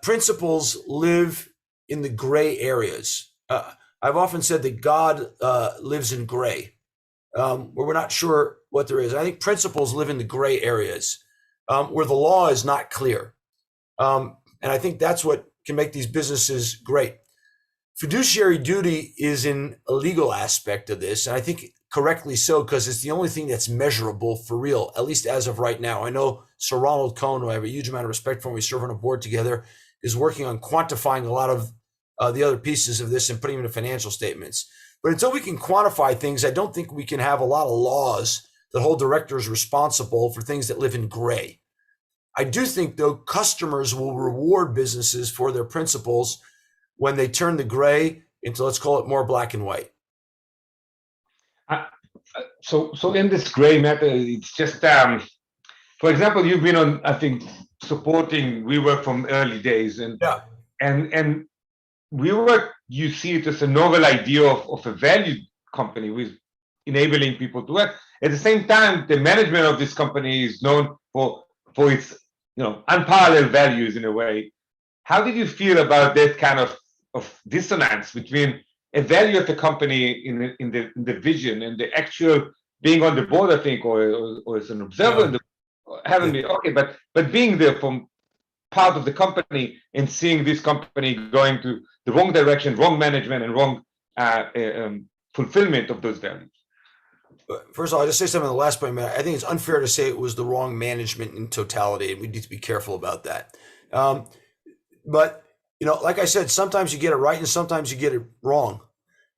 Principles live in the gray areas. I've often said that God lives in gray, where we're not sure what there is. I think principles live in the gray areas, where the law is not clear. And I think that's what can make these businesses great. Fiduciary duty is in a legal aspect of this, and I think correctly so, because it's the only thing that's measurable for real, at least as of right now. I know Sir Ronald Cohen, who I have a huge amount of respect for, and we serve on a board together, is working on quantifying a lot of the other pieces of this and putting them into financial statements. But until we can quantify things, I don't think we can have a lot of laws that hold directors responsible for things that live in gray. I do think, though, customers will reward businesses for their principles when they turn the gray into, let's call it, more black and white. So in this gray matter, it's just, for example, you've been on, I think, supporting WeWork from early days, and WeWork, you see it as a novel idea of a value company with enabling people to work. At the same time, the management of this company is known for its unparalleled values in a way. How did you feel about that kind of dissonance between a value of the company in the vision and the actual being on the board, I think, or as an observer, but being there from part of the company and seeing this company going to the wrong direction, wrong management, and wrong fulfillment of those values? First of all, I'll just say something on the last point, man. I think it's unfair to say it was the wrong management in totality, and we need to be careful about that. But, like I said, sometimes you get it right and sometimes you get it wrong.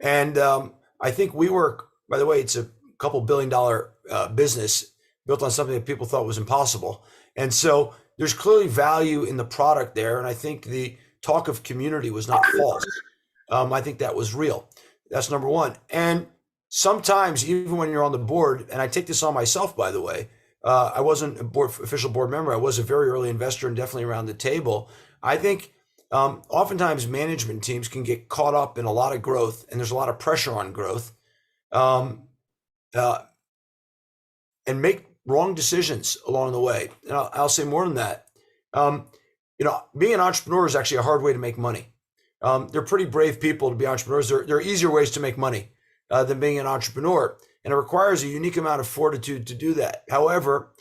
And I think WeWork, by the way, it's a couple $1 billion business built on something that people thought was impossible. And so there's clearly value in the product there. And I think the talk of community was not false. I think that was real. That's number one. And sometimes, even when you're on the board, and I take this on myself, by the way, I wasn't a official board member. I was a very early investor and definitely around the table. I think oftentimes management teams can get caught up in a lot of growth, and there's a lot of pressure on growth. and make wrong decisions along the way. And I'll say more than that. Being an entrepreneur is actually a hard way to make money. They're pretty brave people to be entrepreneurs. There are easier ways to make money than being an entrepreneur, and it requires a unique amount of fortitude to do that. However,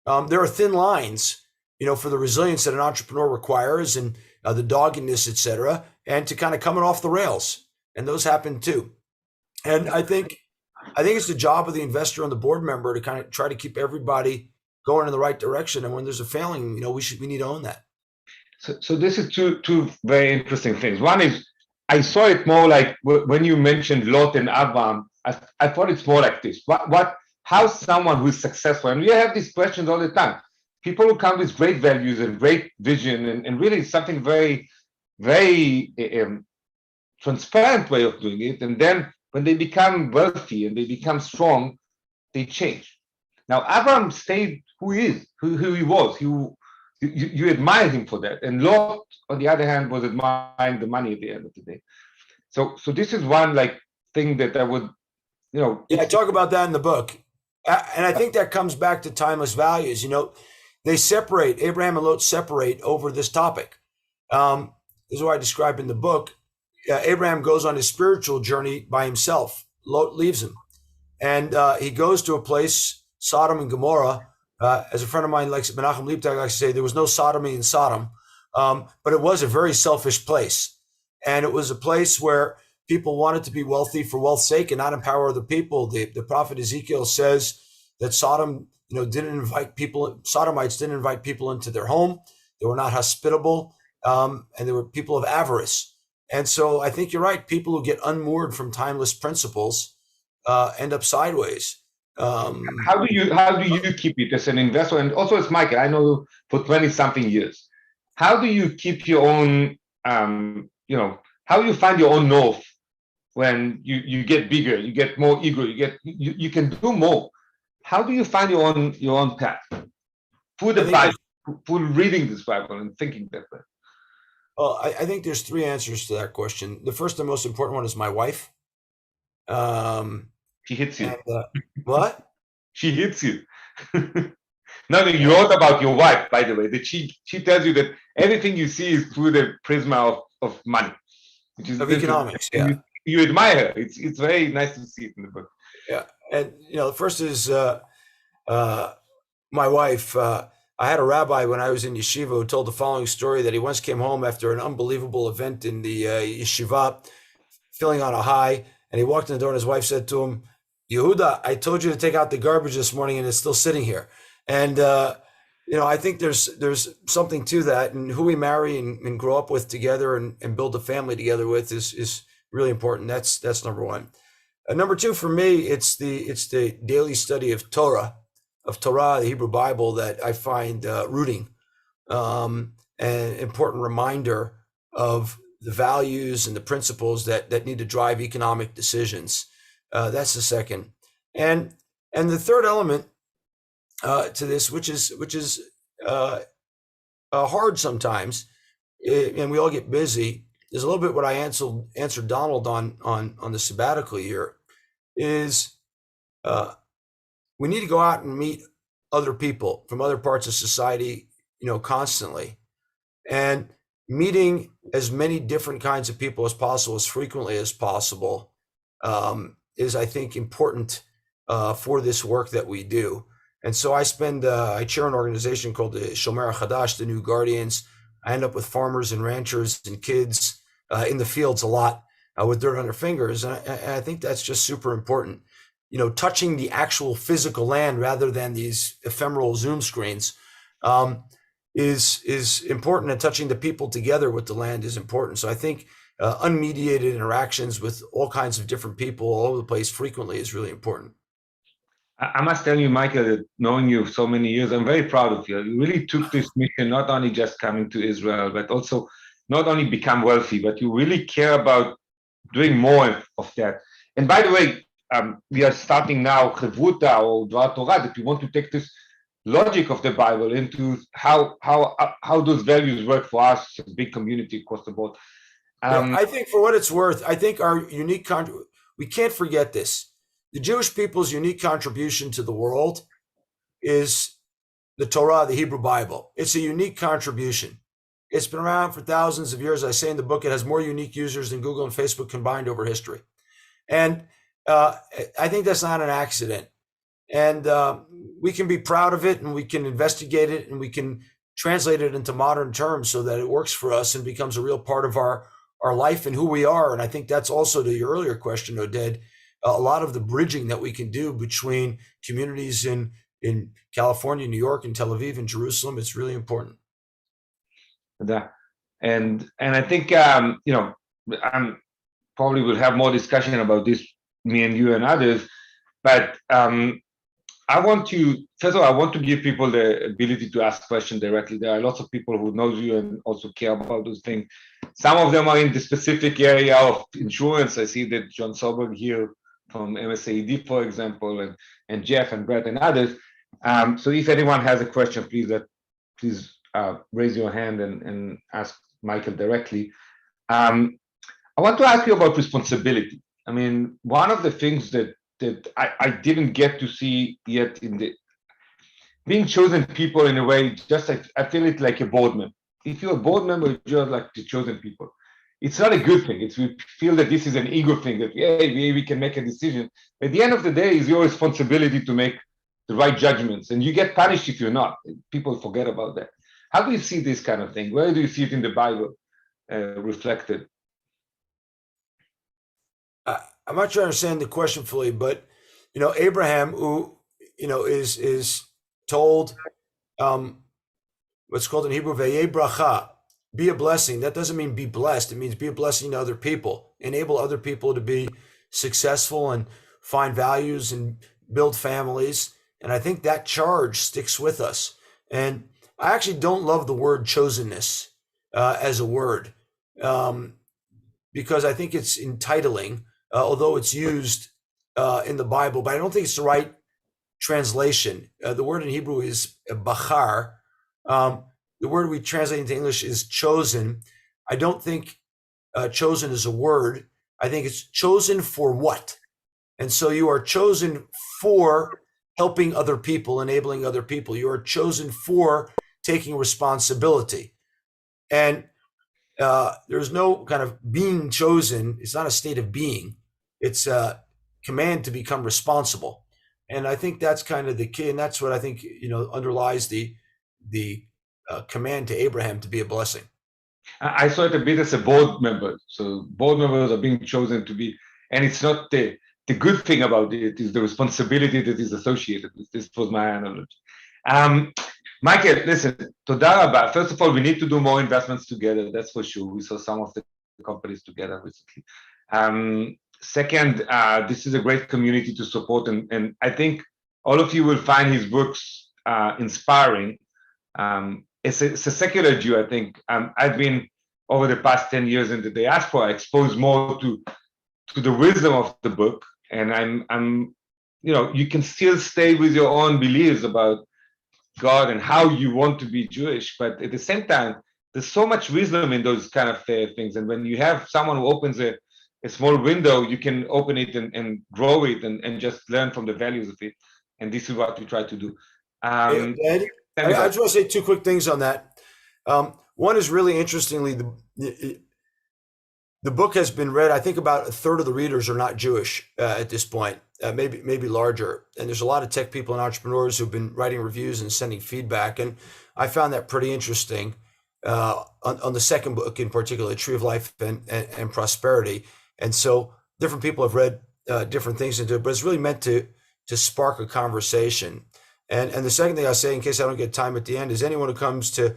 there are thin lines, for the resilience that an entrepreneur requires, and the doggedness, et cetera, and to kind of coming off the rails. And those happen too. And I think it's the job of the investor and the board member to kind of try to keep everybody going in the right direction. And when there's a failing, we need to own that. So this is two very interesting things. One is, I saw it more like when you mentioned Lot and Abraham, I thought it's more like this. How someone who is successful, and we have these questions all the time. People who come with great values and great vision and really something very, very transparent way of doing it. And then when they become wealthy and they become strong, they change. Now, Abraham stayed who he is, who he was. You admire him for that. And Lot, on the other hand, was admiring the money at the end of the day. So this is one thing that I would, Yeah, I talk about that in the book. And I think that comes back to timeless values. They separate, Abraham and Lot separate over this topic. This is what I describe in the book. Abraham goes on his spiritual journey by himself. Lot leaves him. And he goes to a place, Sodom and Gomorrah. As a friend of mine, Menachem Leibtag likes to say, there was no sodomy in Sodom, but it was a very selfish place. And it was a place where people wanted to be wealthy for wealth's sake and not empower other people. The prophet Ezekiel says that Sodomites didn't invite people into their home. They were not hospitable, and they were people of avarice. And so I think you're right. People who get unmoored from timeless principles end up sideways. How do you keep it as an investor, and also as Michael? I know you for 20-something years. How do you keep your own? How do you find your own north when you get bigger, you get more ego, you can do more? How do you find your own path? Through the Bible, through reading this Bible and thinking that way. Well, I think there's three answers to that question. The first and most important one is my wife. She hits you. And, what? She hits you. No, you wrote about your wife, by the way, that she tells you that everything you see is through the prisma of money, which is of economics. Yeah, you admire her. It's very nice to see it in the book. Yeah, and the first is my wife. I had a rabbi when I was in yeshiva who told the following story, that he once came home after an unbelievable event in the yeshiva, feeling on a high, and he walked in the door and his wife said to him, "Yehuda, I told you to take out the garbage this morning and it's still sitting here." And I think there's something to that, and who we marry and grow up with together and build a family together with is really important. That's number one. Number two, for me, it's the daily study of Torah, the Hebrew Bible, that I find rooting, an important reminder of the values and the principles that need to drive economic decisions. That's the second, and the third element to this, which is hard sometimes, and we all get busy, is a little bit what I answered Donald on the sabbatical year. Is we need to go out and meet other people from other parts of society, constantly, and meeting as many different kinds of people as possible, as frequently as possible, is, I think, important for this work that we do. And so I chair an organization called the Shomer Chadash, the New Guardians. I end up with farmers and ranchers and kids in the fields a lot with dirt on their fingers. And I think that's just super important. Touching the actual physical land rather than these ephemeral Zoom screens is important, and touching the people together with the land is important. So I think unmediated interactions with all kinds of different people all over the place frequently is really important. I must tell you, Michael, that knowing you so many years, I'm very proud of you. You really took this mission, not only just coming to Israel, but also not only become wealthy, but you really care about doing more of that. And by the way, we are starting now Chavruta or Dvar Torah, that we want to take this logic of the Bible into how those values work for us, a big community across the board. I think, for what it's worth, I think our we can't forget this. The Jewish people's unique contribution to the world is the Torah, the Hebrew Bible. It's a unique contribution. It's been around for thousands of years. I say in the book, it has more unique users than Google and Facebook combined over history. And I think that's not an accident. And we can be proud of it, and we can investigate it, and we can translate it into modern terms so that it works for us and becomes a real part of our life and who we are. And I think that's also, to your earlier question, Oded, a lot of the bridging that we can do between communities in California, New York, and Tel Aviv, and Jerusalem. It's really important. And I think I'm probably will have more discussion about this, me and you and others, but I want to, first of all, I want to give people the ability to ask questions directly. There are lots of people who know you and also care about those things. Some of them are in the specific area of insurance. I see that John Solberg here from MSAED, for example, and Jeff and Brett and others. So if anyone has a question, please raise your hand and ask Michael directly. I want to ask you about responsibility. I mean, one of the things that I didn't get to see yet in the being chosen people in a way, just like I feel it like a board member. If you're a board member, you're like the chosen people. It's not a good thing. It's we feel that this is an ego thing, that we can make a decision. At the end of the day, it's your responsibility to make the right judgments, and you get punished if you're not. People forget about that. How do you see this kind of thing? Where do you see it in the Bible reflected? I'm not sure I understand the question fully, but Abraham, who is told what's called in Hebrew v'yeh bracha, be a blessing. That doesn't mean be blessed. It means be a blessing to other people, enable other people to be successful and find values and build families. And I think that charge sticks with us. And I actually don't love the word chosenness as a word because I think it's entitling. Although it's used in the Bible, but I don't think it's the right translation. The word in Hebrew is bachar. The word we translate into English is chosen. I don't think chosen is a word. I think it's chosen for what? And so you are chosen for helping other people, enabling other people. You are chosen for taking responsibility. And there's no kind of being chosen. It's not a state of being. It's a command to become responsible. And I think that's kind of the key. And that's what I think, underlies the command to Abraham to be a blessing. I saw it a bit as a board member. So board members are being chosen to be, and it's not the good thing about it is the responsibility that is associated with this. Was my analogy. Michael, listen, toda rabba. First of all, we need to do more investments together. That's for sure. We saw some of the companies together recently. Second, this is a great community to support, and I think all of you will find his books inspiring. It's a secular Jew, I think. I've been, over the past 10 years in the diaspora, exposed more to the wisdom of the book, and I'm you can still stay with your own beliefs about God and how you want to be Jewish, but at the same time, there's so much wisdom in those kind of things. And when you have someone who opens a small window, you can open it and grow it and just learn from the values of it. And this is what we try to do. Ed, I just want to say two quick things on that. One is really interestingly, the book has been read. I think about a third of the readers are not Jewish at this point, maybe larger. And there's a lot of tech people and entrepreneurs who've been writing reviews and sending feedback. And I found that pretty interesting on the second book in particular, Tree of Life and Prosperity. And so different people have read different things into it, but it's really meant to spark a conversation. And the second thing I say, in case I don't get time at the end, is anyone who comes to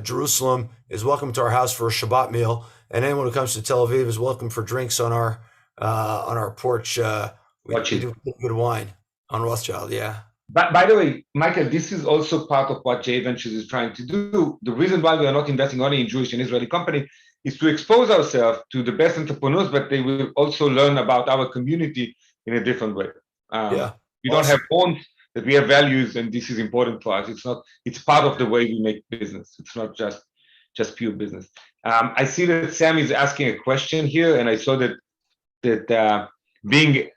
Jerusalem is welcome to our house for a Shabbat meal, and anyone who comes to Tel Aviv is welcome for drinks on our porch. We do good wine on Rothschild, yeah. But by the way, Michael, this is also part of what JVentures is trying to do. The reason why we are not investing only in Jewish and Israeli companies is to expose ourselves to the best entrepreneurs, but they will also learn about our community in a different way. We don't have phones, that we have values, and this is important for us. It's part of the way we make business. It's not just pure business. I see that Sam is asking a question here, and I saw that being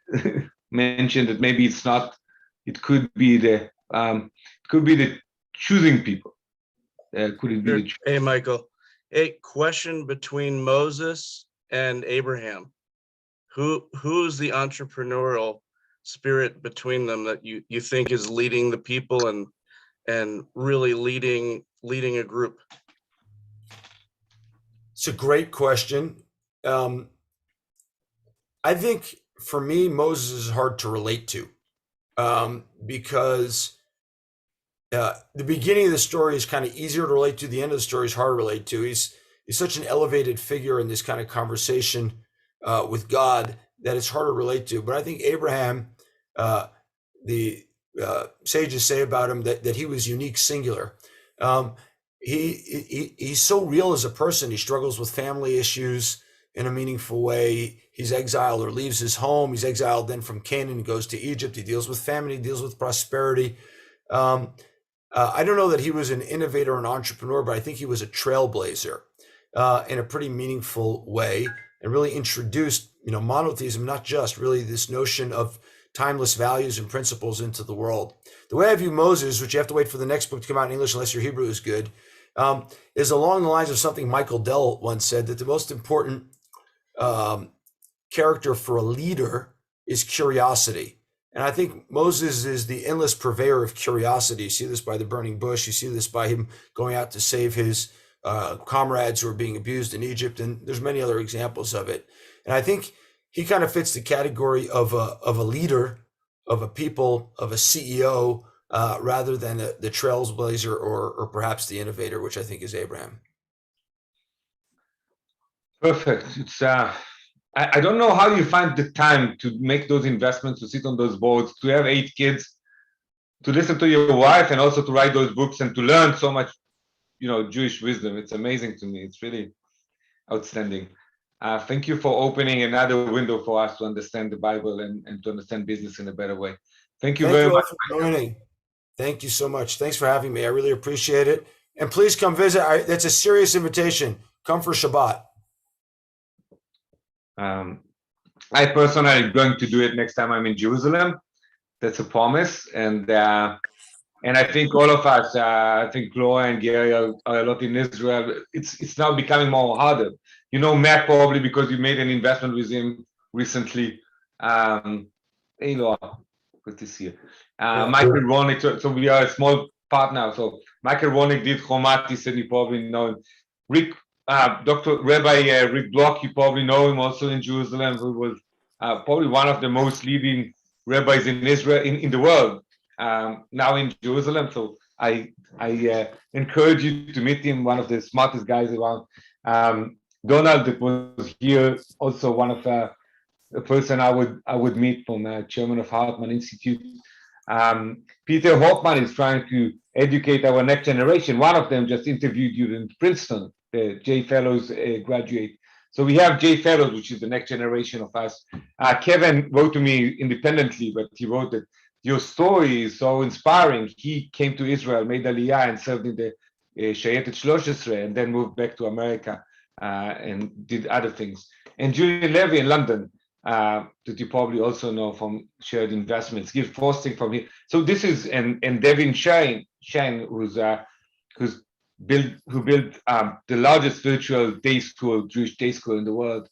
mentioned that maybe it's not, it could be the Could be the choosing people. Could it be the Hey, Michael. A question between Moses and Abraham. Who's the entrepreneurial spirit between them that you think is leading the people and really leading a group? It's a great question. I think for me, Moses is hard to relate to because the beginning of the story is kind of easier to relate to. The end of the story is hard to relate to. He's such an elevated figure in this kind of conversation with God that it's hard to relate to. But I think Abraham, the sages say about him that he was unique, singular. He's so real as a person. He struggles with family issues in a meaningful way. He's exiled or leaves his home. He's exiled then from Canaan, goes to Egypt. He deals with famine. He deals with prosperity. I don't know that he was an innovator or an entrepreneur, but I think he was a trailblazer in a pretty meaningful way, and really introduced, monotheism, not just really this notion of timeless values and principles into the world. The way I view Moses, which you have to wait for the next book to come out in English unless your Hebrew is good, is along the lines of something Michael Dell once said, that the most important character for a leader is curiosity. And I think Moses is the endless purveyor of curiosity. You see this by the burning bush. You see this by him going out to save his comrades who are being abused in Egypt. And there's many other examples of it. And I think he kind of fits the category of a leader, of a people, of a CEO, rather than the trailblazer or perhaps the innovator, which I think is Abraham. Perfect. It's I don't know how you find the time to make those investments, to sit on those boards, to have 8 kids, to listen to your wife, and also to write those books and to learn so much, Jewish wisdom. It's amazing to me. It's really outstanding. Thank you for opening another window for us to understand the Bible and to understand business in a better way. Thank you very much for joining. Thank you so much. Thanks for having me. I really appreciate it. And please come visit. That's a serious invitation. Come for Shabbat. I personally am going to do it next time I'm in Jerusalem. That's a promise. And I think all of us, I think Gloria and Gary are a lot in Israel. It's now becoming more harder. Matt, probably because you made an investment with him recently. Hey, Laura, good to see you. Michael Ronick, so we are a small partner. So Michael Ronick did Chomatis, and you probably know him. Rick, Dr. Rabbi Rick Block, you probably know him also in Jerusalem, who was probably one of the most leading rabbis in Israel, in the world, now in Jerusalem. So I encourage you to meet him, one of the smartest guys around. Donald, that was here, also one of a person I would meet from chairman of Hartman Institute. Peter Hoffman is trying to educate our next generation. One of them just interviewed you in Princeton, the J Fellows graduate. So we have J Fellows, which is the next generation of us. Kevin wrote to me independently, but he wrote that your story is so inspiring. He came to Israel, made Aliyah, and served in the Shayetet 13, and then moved back to America and did other things. And Julian Levy in London, that you probably also know from Shared Investments, Gil Frosting from here. So this is, and Devin Shine, who built the largest virtual day school, Jewish day school in the world.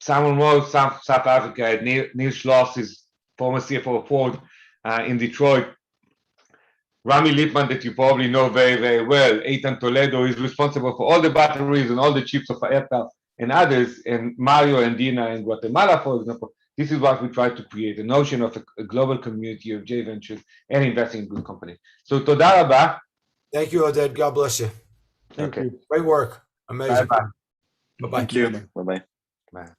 Simon Rose, South Africa, Neil Schloss is former CFO of Ford in Detroit. Rami Lipman, that you probably know very, very well. Eitan Toledo is responsible for all the batteries and all the chips of aircraft and others. And Mario and Dina in Guatemala, for example. This is what we try to create, a notion of a global community of JVentures and investing in good companies. So, Toda Rabba. Thank you, Oded. God bless you. Thank you. Great work. Amazing. Bye-bye. Bye-bye. Thank you. Bye-bye. Bye.